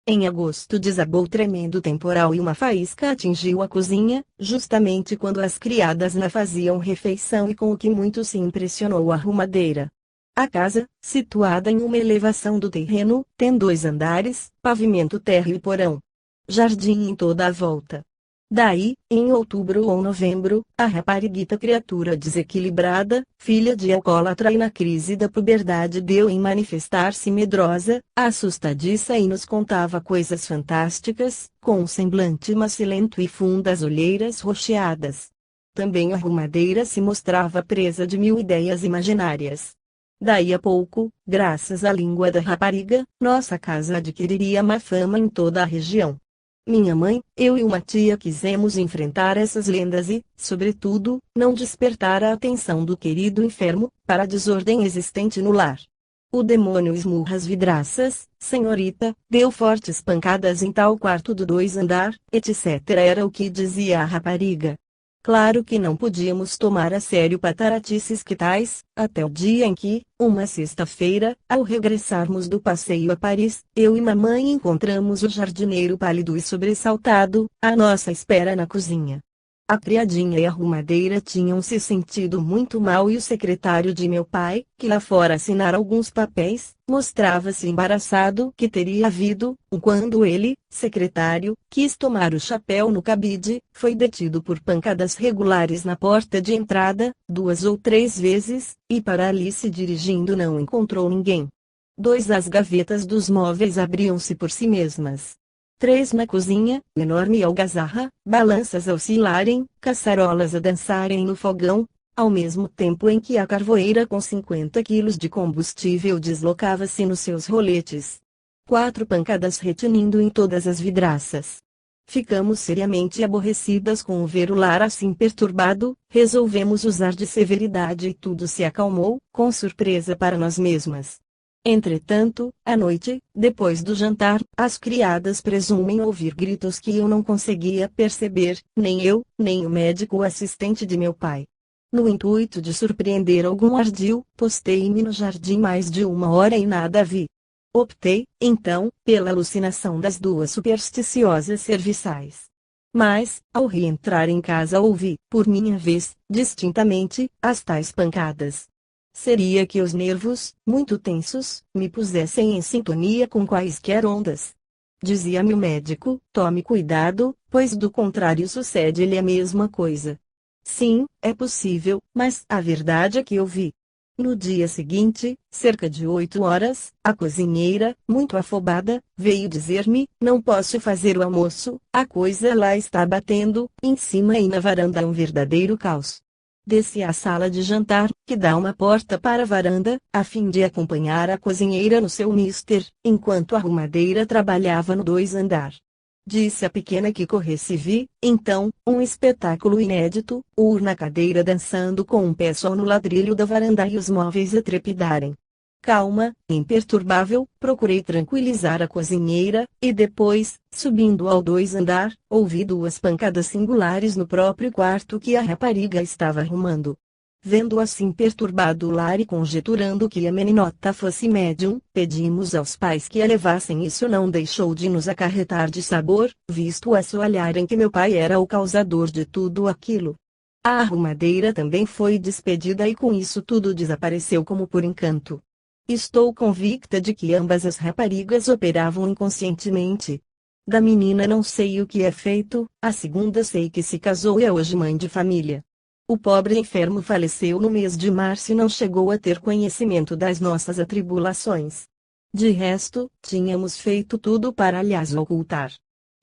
Em agosto desabou tremendo temporal e uma faísca atingiu a cozinha, justamente quando as criadas na faziam refeição, e com o que muito se impressionou a arrumadeira. A casa, situada em uma elevação do terreno, tem 2 andares, pavimento térreo e porão. Jardim em toda a volta. Daí, em outubro ou novembro, a rapariguita, criatura desequilibrada, filha de alcoólatra e na crise da puberdade, deu em manifestar-se medrosa, assustadiça e nos contava coisas fantásticas, com um semblante macilento e fundas olheiras rocheadas. Também a arrumadeira se mostrava presa de 1000 ideias imaginárias. Daí a pouco, graças à língua da rapariga, nossa casa adquiriria má fama em toda a região. Minha mãe, eu e uma tia quisemos enfrentar essas lendas e, sobretudo, não despertar a atenção do querido enfermo, para a desordem existente no lar. O demônio esmurra as vidraças, senhorita, deu fortes pancadas em tal quarto do 2 andar, etc. era o que dizia a rapariga. Claro que não podíamos tomar a sério pataratices que tais, até o dia em que, uma sexta-feira, ao regressarmos do passeio a Paris, eu e mamãe encontramos o jardineiro pálido e sobressaltado, à nossa espera na cozinha. A criadinha e a arrumadeira tinham se sentido muito mal e o secretário de meu pai, que lá fora assinara alguns papéis, mostrava-se embaraçado. Que teria havido, quando ele, secretário, quis tomar o chapéu no cabide, foi detido por pancadas regulares na porta de entrada, 2 ou 3 vezes, e para ali se dirigindo não encontrou ninguém. 2 As gavetas dos móveis abriam-se por si mesmas. 3 na cozinha, enorme algazarra, balanças a oscilarem, caçarolas a dançarem no fogão, ao mesmo tempo em que a carvoeira com 50 quilos de combustível deslocava-se nos seus roletes. 4 pancadas retinindo em todas as vidraças. Ficamos seriamente aborrecidas com o ver o lar assim perturbado, resolvemos usar de severidade e tudo se acalmou, com surpresa para nós mesmas. Entretanto, à noite, depois do jantar, as criadas presumem ouvir gritos que eu não conseguia perceber, nem eu, nem o médico assistente de meu pai. No intuito de surpreender algum ardil, postei-me no jardim mais de 1 hora e nada vi. Optei, então, pela alucinação das 2 supersticiosas serviçais. Mas, ao reentrar em casa ouvi, por minha vez, distintamente, as tais pancadas. Seria que os nervos, muito tensos, me pusessem em sintonia com quaisquer ondas. Dizia-me o médico, tome cuidado, pois do contrário sucede-lhe a mesma coisa. Sim, é possível, mas a verdade é que eu vi. No dia seguinte, cerca de 8 horas, a cozinheira, muito afobada, veio dizer-me, não posso fazer o almoço, a coisa lá está batendo, em cima e na varanda é um verdadeiro caos. Desci à sala de jantar, que dá uma porta para a varanda, a fim de acompanhar a cozinheira no seu mister, enquanto a arrumadeira trabalhava no 2 andar. Disse a pequena que corresse e vi, então, um espetáculo inédito, o urna cadeira dançando com um pé só no ladrilho da varanda e os móveis a trepidarem. Calma, imperturbável, procurei tranquilizar a cozinheira, e depois, subindo ao 2 andar, ouvi 2 pancadas singulares no próprio quarto que a rapariga estava arrumando. Vendo assim perturbado o lar e conjeturando que a meninota fosse médium, pedimos aos pais que a levassem. Isso não deixou de nos acarretar de sabor, visto o assoalhar em que meu pai era o causador de tudo aquilo. A arrumadeira também foi despedida e com isso tudo desapareceu como por encanto. Estou convicta de que ambas as raparigas operavam inconscientemente. Da menina não sei o que é feito, a segunda sei que se casou e é hoje mãe de família. O pobre enfermo faleceu no mês de março e não chegou a ter conhecimento das nossas atribulações. De resto, tínhamos feito tudo para lhas ocultar.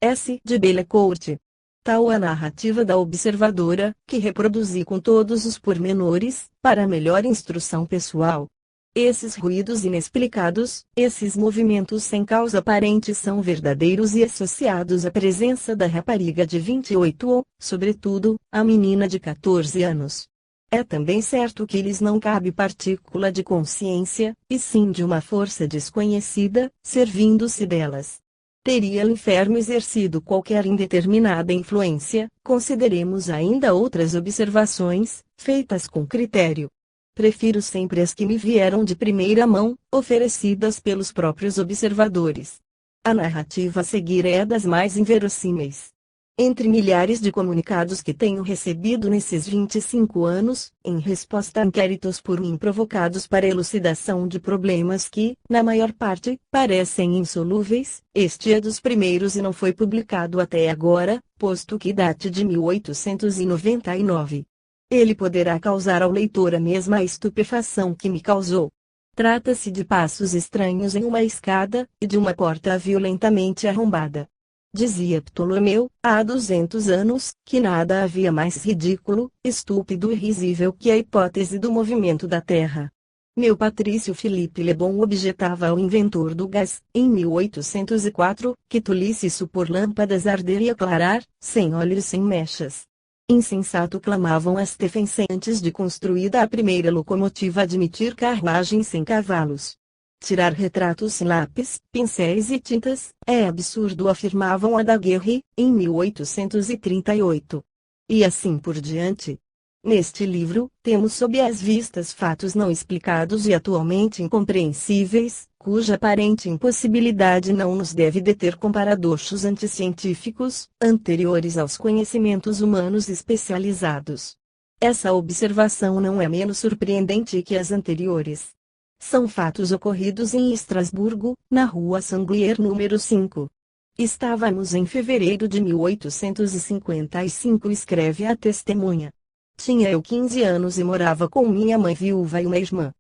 S. de Bellecourt. Tal a narrativa da observadora, que reproduzi com todos os pormenores, para melhor instrução pessoal. Esses ruídos inexplicados, esses movimentos sem causa aparente são verdadeiros e associados à presença da rapariga de 28 ou, sobretudo, a menina de 14 anos. É também certo que lhes não cabe partícula de consciência, e sim de uma força desconhecida, servindo-se delas. Teria o enfermo exercido qualquer indeterminada influência, consideremos ainda outras observações, feitas com critério. Prefiro sempre as que me vieram de primeira mão, oferecidas pelos próprios observadores. A narrativa a seguir é das mais inverossímeis. Entre milhares de comunicados que tenho recebido nesses 25 anos, em resposta a inquéritos por mim provocados para elucidação de problemas que, na maior parte, parecem insolúveis, este é dos primeiros e não foi publicado até agora, posto que date de 1899. Ele poderá causar ao leitor a mesma estupefação que me causou. Trata-se de passos estranhos em uma escada, e de uma porta violentamente arrombada. Dizia Ptolomeu, há 200 anos, que nada havia mais ridículo, estúpido e risível que a hipótese do movimento da Terra. Meu patrício Philippe Le Bon objetava ao inventor do gás, em 1804, que tolice supor lâmpadas arder e aclarar, sem óleo e sem mechas. Insensato clamavam as defensentes de construída a primeira locomotiva a admitir carruagem sem cavalos. Tirar retratos sem lápis, pincéis e tintas, é absurdo, afirmavam a Daguerre, em 1838. E assim por diante. Neste livro, temos sob as vistas fatos não explicados e atualmente incompreensíveis, cuja aparente impossibilidade não nos deve deter com paradoxos anticientíficos, anteriores aos conhecimentos humanos especializados. Essa observação não é menos surpreendente que as anteriores. São fatos ocorridos em Estrasburgo, na rua Sanglier número 5. Estávamos em fevereiro de 1855, escreve a testemunha. Tinha eu 15 anos e morava com minha mãe viúva e uma irmã.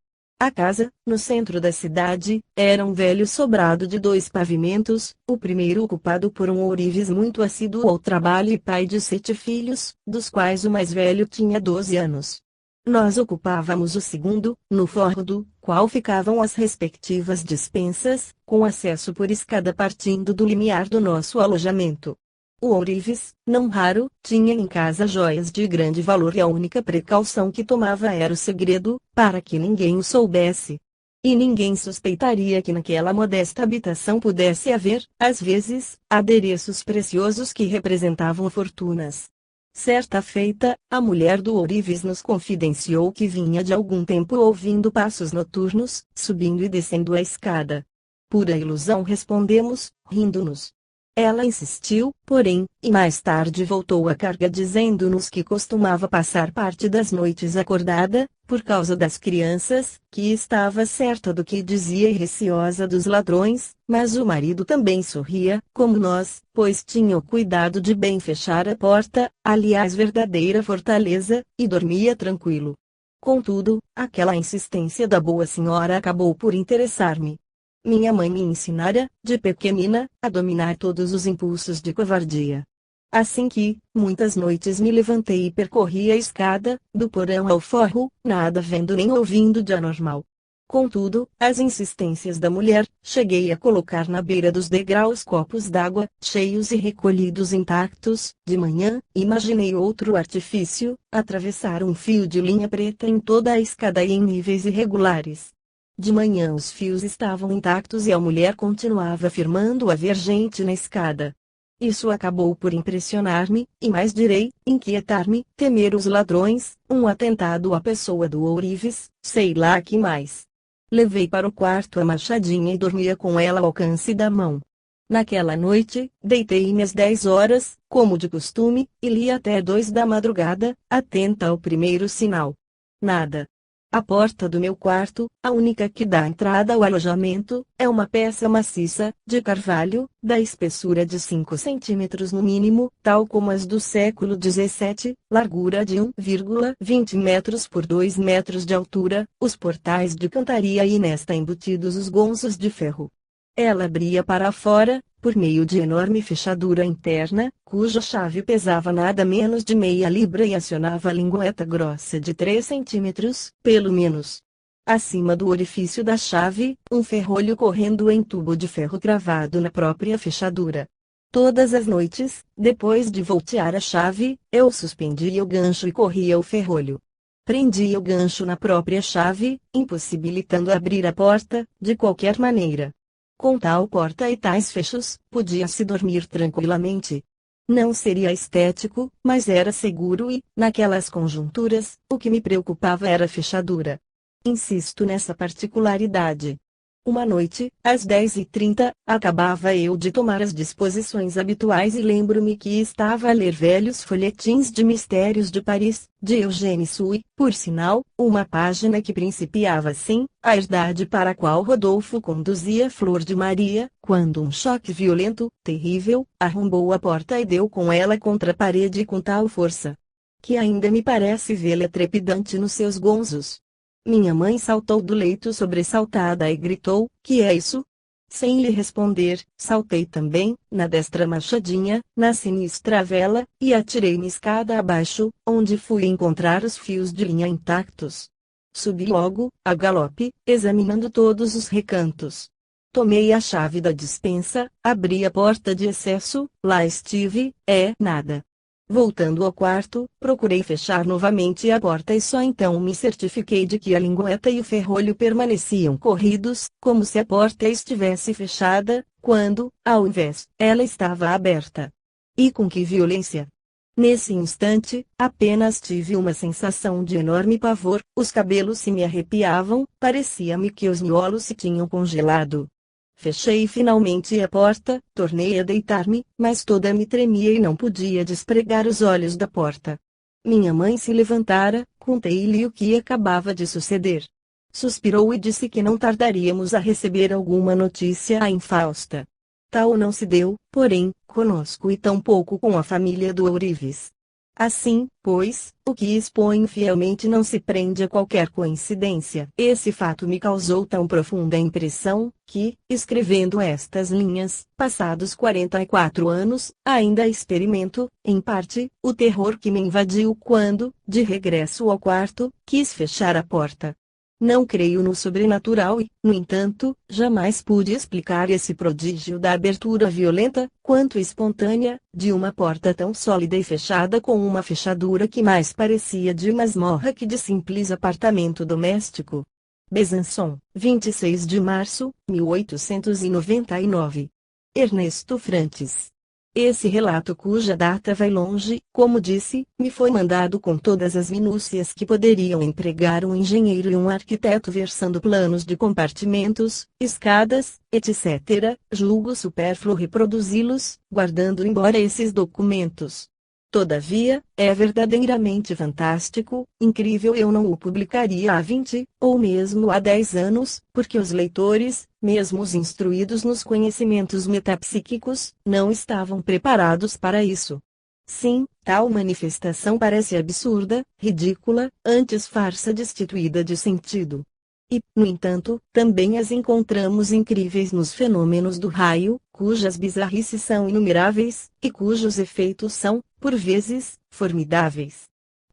A casa, no centro da cidade, era um velho sobrado de 2 pavimentos, o primeiro ocupado por um ourives muito assíduo ao trabalho e pai de 7 filhos, dos quais o mais velho tinha 12 anos. Nós ocupávamos o segundo, no forro do qual ficavam as respectivas despensas, com acesso por escada partindo do limiar do nosso alojamento. O ourives, não raro, tinha em casa joias de grande valor e a única precaução que tomava era o segredo, para que ninguém o soubesse. E ninguém suspeitaria que naquela modesta habitação pudesse haver, às vezes, adereços preciosos que representavam fortunas. Certa feita, a mulher do ourives nos confidenciou que vinha de algum tempo ouvindo passos noturnos, subindo e descendo a escada. Pura ilusão, respondemos, rindo-nos. Ela insistiu, porém, e mais tarde voltou à carga dizendo-nos que costumava passar parte das noites acordada, por causa das crianças, que estava certa do que dizia e receosa dos ladrões, mas o marido também sorria, como nós, pois tinha o cuidado de bem fechar a porta, aliás verdadeira fortaleza, e dormia tranquilo. Contudo, aquela insistência da boa senhora acabou por interessar-me. Minha mãe me ensinara, de pequenina, a dominar todos os impulsos de covardia. Assim que, muitas noites me levantei e percorri a escada, do porão ao forro, nada vendo nem ouvindo de anormal. Contudo, às insistências da mulher, cheguei a colocar na beira dos degraus copos d'água, cheios e recolhidos intactos. De manhã, imaginei outro artifício, atravessar um fio de linha preta em toda a escada e em níveis irregulares. De manhã os fios estavam intactos e a mulher continuava afirmando haver gente na escada. Isso acabou por impressionar-me, e mais direi, inquietar-me, temer os ladrões, um atentado à pessoa do ourives, sei lá que mais. Levei para o quarto a machadinha e dormia com ela ao alcance da mão. Naquela noite, deitei-me às 10 horas, como de costume, e li até 2 da madrugada, atenta ao primeiro sinal. Nada. A porta do meu quarto, a única que dá entrada ao alojamento, é uma peça maciça, de carvalho, da espessura de 5 centímetros no mínimo, tal como as do século XVII, largura de 1,20 metros por 2 metros de altura, os portais de cantaria e nesta embutidos os gonços de ferro. Ela abria para fora, por meio de enorme fechadura interna, cuja chave pesava nada menos de meia libra e acionava a lingueta grossa de 3 centímetros, pelo menos. Acima do orifício da chave, um ferrolho correndo em tubo de ferro cravado na própria fechadura. Todas as noites, depois de voltear a chave, eu suspendia o gancho e corria o ferrolho. Prendia o gancho na própria chave, impossibilitando abrir a porta, de qualquer maneira. Com tal porta e tais fechos, podia-se dormir tranquilamente. Não seria estético, mas era seguro e, naquelas conjunturas, o que me preocupava era a fechadura. Insisto nessa particularidade. Uma noite, às 10h30, acabava eu de tomar as disposições habituais e lembro-me que estava a ler velhos folhetins de mistérios de Paris, de Eugène Sue, por sinal, uma página que principiava assim, a herdade para a qual Rodolfo conduzia Flor de Maria, quando um choque violento, terrível, arrombou a porta e deu com ela contra a parede com tal força, que ainda me parece vê-la trepidante nos seus gonzos. Minha mãe saltou do leito sobressaltada e gritou: "Que é isso?" Sem lhe responder, saltei também, na destra machadinha, na sinistra vela, e atirei-me escada abaixo, onde fui encontrar os fios de linha intactos. Subi logo, a galope, examinando todos os recantos. Tomei a chave da despensa, abri a porta de acesso, lá estive, nada. Voltando ao quarto, procurei fechar novamente a porta e só então me certifiquei de que a lingueta e o ferrolho permaneciam corridos, como se a porta estivesse fechada, quando, ao invés, ela estava aberta. E com que violência! Nesse instante, apenas tive uma sensação de enorme pavor, os cabelos se me arrepiavam, parecia-me que os miolos se tinham congelado. Fechei finalmente a porta, tornei a deitar-me, mas toda me tremia e não podia despregar os olhos da porta. Minha mãe se levantara, contei-lhe o que acabava de suceder. Suspirou e disse que não tardaríamos a receber alguma notícia infausta. Tal não se deu, porém, conosco e tampouco com a família do ourives. Assim, pois, o que exponho fielmente não se prende a qualquer coincidência. Esse fato me causou tão profunda impressão, que, escrevendo estas linhas, passados 44 anos, ainda experimento, em parte, o terror que me invadiu quando, de regresso ao quarto, quis fechar a porta. Não creio no sobrenatural e, no entanto, jamais pude explicar esse prodígio da abertura violenta, quanto espontânea, de uma porta tão sólida e fechada com uma fechadura que mais parecia de masmorra que de simples apartamento doméstico. Besançon, 26 de março, 1899. Ernesto Frantes. Esse relato, cuja data vai longe, como disse, me foi mandado com todas as minúcias que poderiam empregar um engenheiro e um arquiteto versando planos de compartimentos, escadas, etc. Julgo supérfluo reproduzi-los, guardando embora esses documentos. Todavia, é verdadeiramente fantástico, incrível. Eu não o publicaria há 20, ou mesmo há 10 anos, porque os leitores, mesmo os instruídos nos conhecimentos metapsíquicos, não estavam preparados para isso. Sim, tal manifestação parece absurda, ridícula, antes farsa destituída de sentido. E, no entanto, também as encontramos incríveis nos fenômenos do raio, cujas bizarrices são inumeráveis, e cujos efeitos são, por vezes, formidáveis.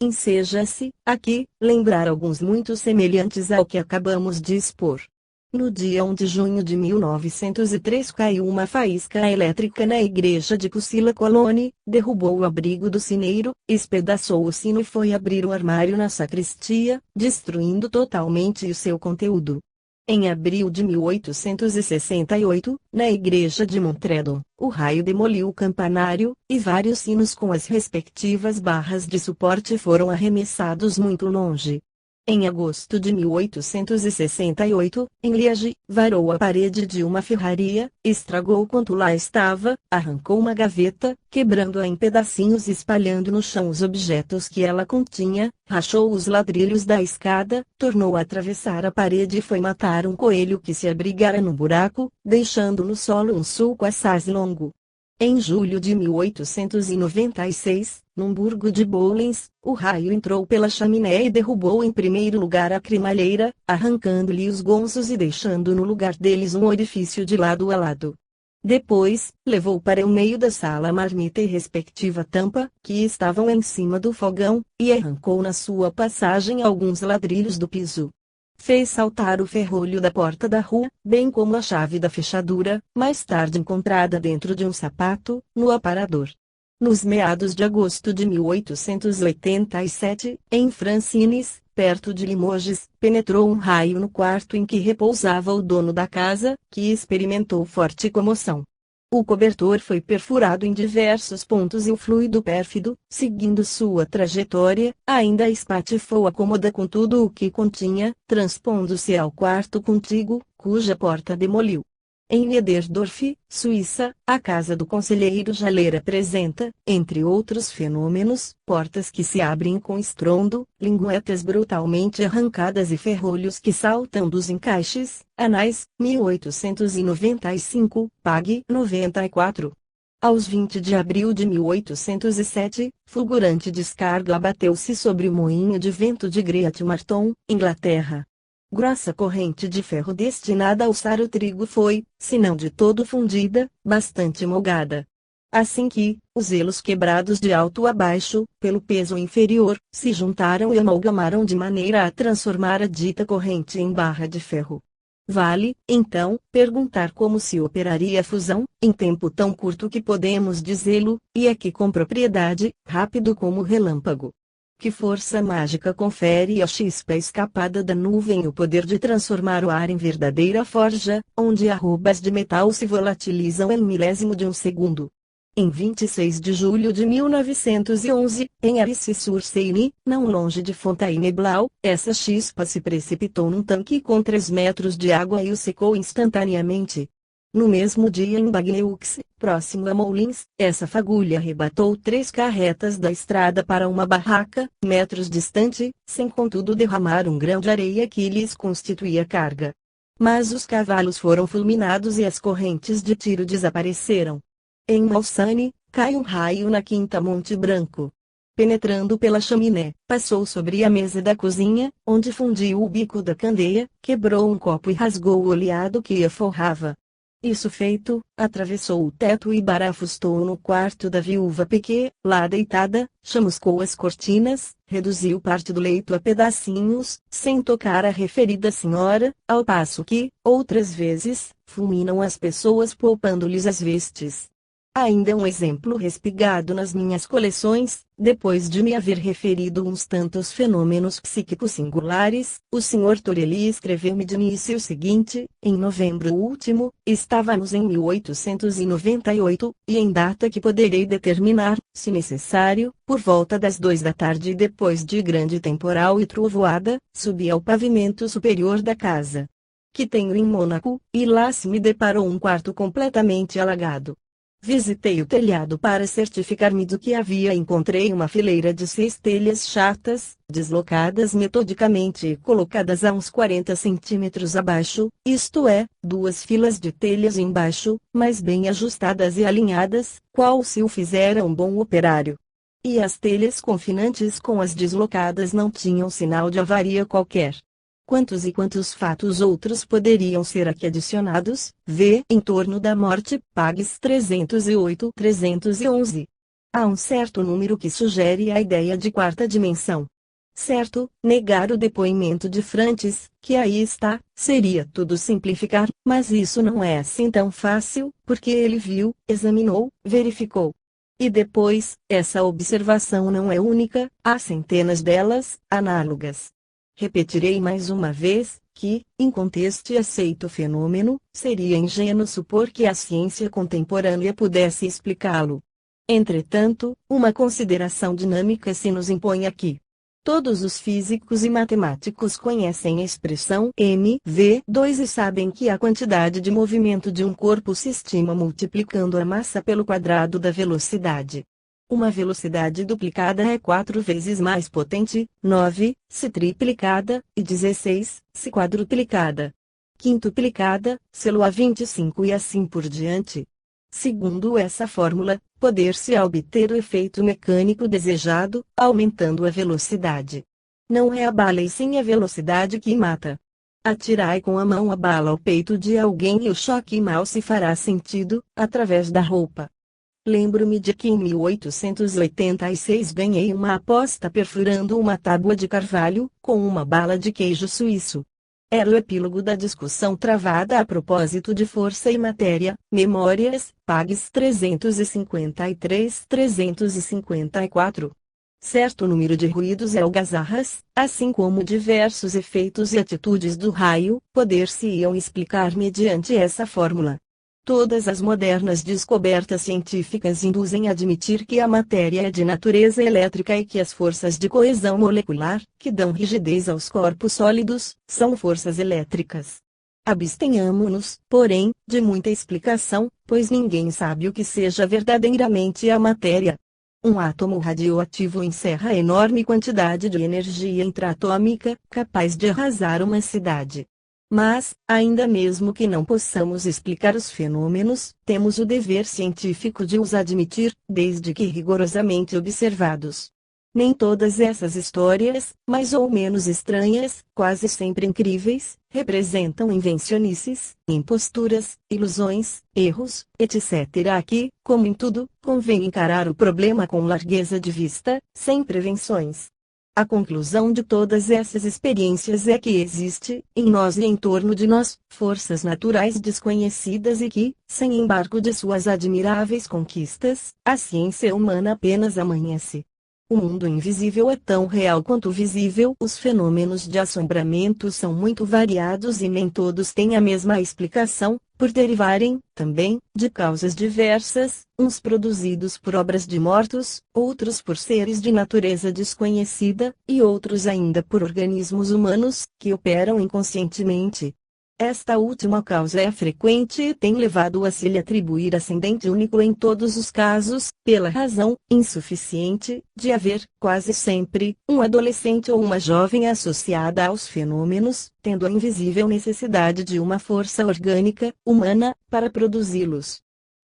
Enseja-se, aqui, lembrar alguns muito semelhantes ao que acabamos de expor. No dia 1 de junho de 1903 caiu uma faísca elétrica na igreja de Cucila Colone, derrubou o abrigo do sineiro, espedaçou o sino e foi abrir o armário na sacristia, destruindo totalmente o seu conteúdo. Em abril de 1868, na igreja de Montredon, o raio demoliu o campanário, e vários sinos com as respectivas barras de suporte foram arremessados muito longe. Em agosto de 1868, em Liege, varou a parede de uma ferraria, estragou quanto lá estava, arrancou uma gaveta, quebrando-a em pedacinhos e espalhando no chão os objetos que ela continha, rachou os ladrilhos da escada, tornou a atravessar a parede e foi matar um coelho que se abrigara no buraco, deixando no solo um sulco assaz longo. Em julho de 1896, no Burgo de Boulens, o raio entrou pela chaminé e derrubou em primeiro lugar a cremalheira, arrancando-lhe os gonzos e deixando no lugar deles um orifício de lado a lado. Depois, levou para o meio da sala a marmita e respectiva tampa, que estavam em cima do fogão, e arrancou na sua passagem alguns ladrilhos do piso. Fez saltar o ferrolho da porta da rua, bem como a chave da fechadura, mais tarde encontrada dentro de um sapato, no aparador. Nos meados de agosto de 1887, em Francines, perto de Limoges, penetrou um raio no quarto em que repousava o dono da casa, que experimentou forte comoção. O cobertor foi perfurado em diversos pontos e o fluido pérfido, seguindo sua trajetória, ainda espatifou a cômoda com tudo o que continha, transpondo-se ao quarto contíguo, cuja porta demoliu. Em Niederdorf, Suíça, a casa do conselheiro Jaller apresenta, entre outros fenômenos, portas que se abrem com estrondo, linguetas brutalmente arrancadas e ferrolhos que saltam dos encaixes. Anais, 1895, Pag. 94. Aos 20 de abril de 1807, fulgurante descarga abateu-se sobre o moinho de vento de Great Marton, Inglaterra. Grossa corrente de ferro destinada a alçar o trigo foi, se não de todo fundida, bastante molgada. Assim que, os elos quebrados de alto a baixo, pelo peso inferior, se juntaram e amalgamaram de maneira a transformar a dita corrente em barra de ferro. Vale, então, perguntar como se operaria a fusão, em tempo tão curto que podemos dizê-lo, e aqui com propriedade, rápido como o relâmpago. Que força mágica confere à chispa escapada da nuvem o poder de transformar o ar em verdadeira forja, onde arrobas de metal se volatilizam em milésimo de um segundo. Em 26 de julho de 1911, em Aricy-sur-Seine, não longe de Fontainebleau, essa chispa se precipitou num tanque com 3 metros de água e o secou instantaneamente. No mesmo dia em Bagneux, próximo a Moulins, essa fagulha arrebatou 3 carretas da estrada para uma barraca, metros distante, sem contudo derramar um grão de areia que lhes constituía carga. Mas os cavalos foram fulminados e as correntes de tiro desapareceram. Em Malsane, cai um raio na Quinta Monte Branco. penetrando pela chaminé, passou sobre a mesa da cozinha, onde fundiu o bico da candeia, quebrou um copo e rasgou o oleado que a forrava. Isso feito, atravessou o teto e barafustou no quarto da viúva Pequet, lá deitada, chamuscou as cortinas, reduziu parte do leito a pedacinhos, sem tocar a referida senhora, ao passo que, outras vezes, fulminam as pessoas poupando-lhes as vestes. Ainda um exemplo respigado nas minhas coleções, depois de me haver referido uns tantos fenômenos psíquicos singulares, o Sr. Torelli escreveu-me de início o seguinte: em novembro último, estávamos em 1898, e em data que poderei determinar, se necessário, por volta das 2 da tarde e depois de grande temporal e trovoada, subi ao pavimento superior da casa que tenho em Mônaco, e lá se me deparou um quarto completamente alagado. Visitei o telhado para certificar-me do que havia e encontrei uma fileira de 6 telhas chatas, deslocadas metodicamente e colocadas a uns 40 centímetros abaixo, isto é, 2 filas de telhas embaixo, mas bem ajustadas e alinhadas, qual se o fizera um bom operário. E as telhas confinantes com as deslocadas não tinham sinal de avaria qualquer. Quantos e quantos fatos outros poderiam ser aqui adicionados? V. Em torno da morte, pagues 308-311. Há um certo número que sugere a ideia de quarta dimensão. Certo, negar o depoimento de Francis, que aí está, seria tudo simplificar, mas isso não é assim tão fácil, porque ele viu, examinou, verificou. E depois, essa observação não é única, há centenas delas, análogas. Repetirei mais uma vez, que, em contexto aceito fenômeno, seria ingênuo supor que a ciência contemporânea pudesse explicá-lo. Entretanto, uma consideração dinâmica se nos impõe aqui. Todos os físicos e matemáticos conhecem a expressão mv2 e sabem que a quantidade de movimento de um corpo se estima multiplicando a massa pelo quadrado da velocidade. Uma velocidade duplicada é 4 vezes mais potente, 9, se triplicada, e 16, se quadruplicada. Quintuplicada, selo a 25 e assim por diante. Segundo essa fórmula, poder-se obter o efeito mecânico desejado, aumentando a velocidade. Não é a bala e sim a velocidade que mata. Atirai com a mão a bala ao peito de alguém e o choque mal se fará sentido, através da roupa. Lembro-me de que em 1886 ganhei uma aposta perfurando uma tábua de carvalho, com uma bala de queijo suíço. Era o epílogo da discussão travada a propósito de força e matéria, memórias, pagues 353-354. Certo número de ruídos e algazarras, assim como diversos efeitos e atitudes do raio, poder-se-iam explicar mediante essa fórmula. Todas as modernas descobertas científicas induzem a admitir que a matéria é de natureza elétrica e que as forças de coesão molecular, que dão rigidez aos corpos sólidos, são forças elétricas. Abstenhamo-nos, porém, de muita explicação, pois ninguém sabe o que seja verdadeiramente a matéria. Um átomo radioativo encerra enorme quantidade de energia intraatômica, capaz de arrasar uma cidade. Mas, ainda mesmo que não possamos explicar os fenômenos, temos o dever científico de os admitir, desde que rigorosamente observados. Nem todas essas histórias, mais ou menos estranhas, quase sempre incríveis, representam invencionices, imposturas, ilusões, erros, etc. Aqui, como em tudo, convém encarar o problema com largueza de vista, sem prevenções. A conclusão de todas essas experiências é que existe, em nós e em torno de nós, forças naturais desconhecidas e que, sem embargo de suas admiráveis conquistas, a ciência humana apenas amanhece. O mundo invisível é tão real quanto o visível. Os fenômenos de assombramento são muito variados e nem todos têm a mesma explicação, por derivarem, também, de causas diversas, uns produzidos por obras de mortos, outros por seres de natureza desconhecida, e outros ainda por organismos humanos, que operam inconscientemente. Esta última causa é frequente e tem levado a se lhe atribuir ascendente único em todos os casos, pela razão, insuficiente, de haver, quase sempre, um adolescente ou uma jovem associada aos fenômenos, tendo a invisível necessidade de uma força orgânica, humana, para produzi-los.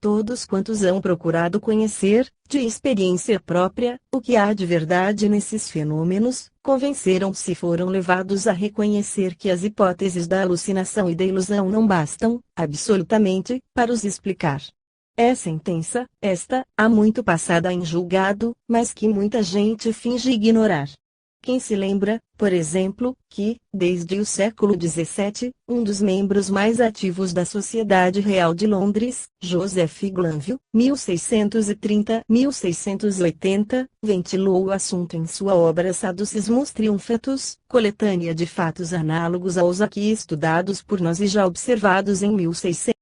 todos quantos hão procurado conhecer, de experiência própria, o que há de verdade nesses fenômenos, convenceram-se e foram levados a reconhecer que as hipóteses da alucinação e da ilusão não bastam, absolutamente, para os explicar. É sentença, esta, há muito passada em julgado, mas que muita gente finge ignorar. Quem se lembra, por exemplo, que, desde o século XVII, um dos membros mais ativos da Sociedade Real de Londres, Joseph Glanville, 1630-1680, ventilou o assunto em sua obra Sadducismus Triumphatus, coletânea de fatos análogos aos aqui estudados por nós e já observados em 1600.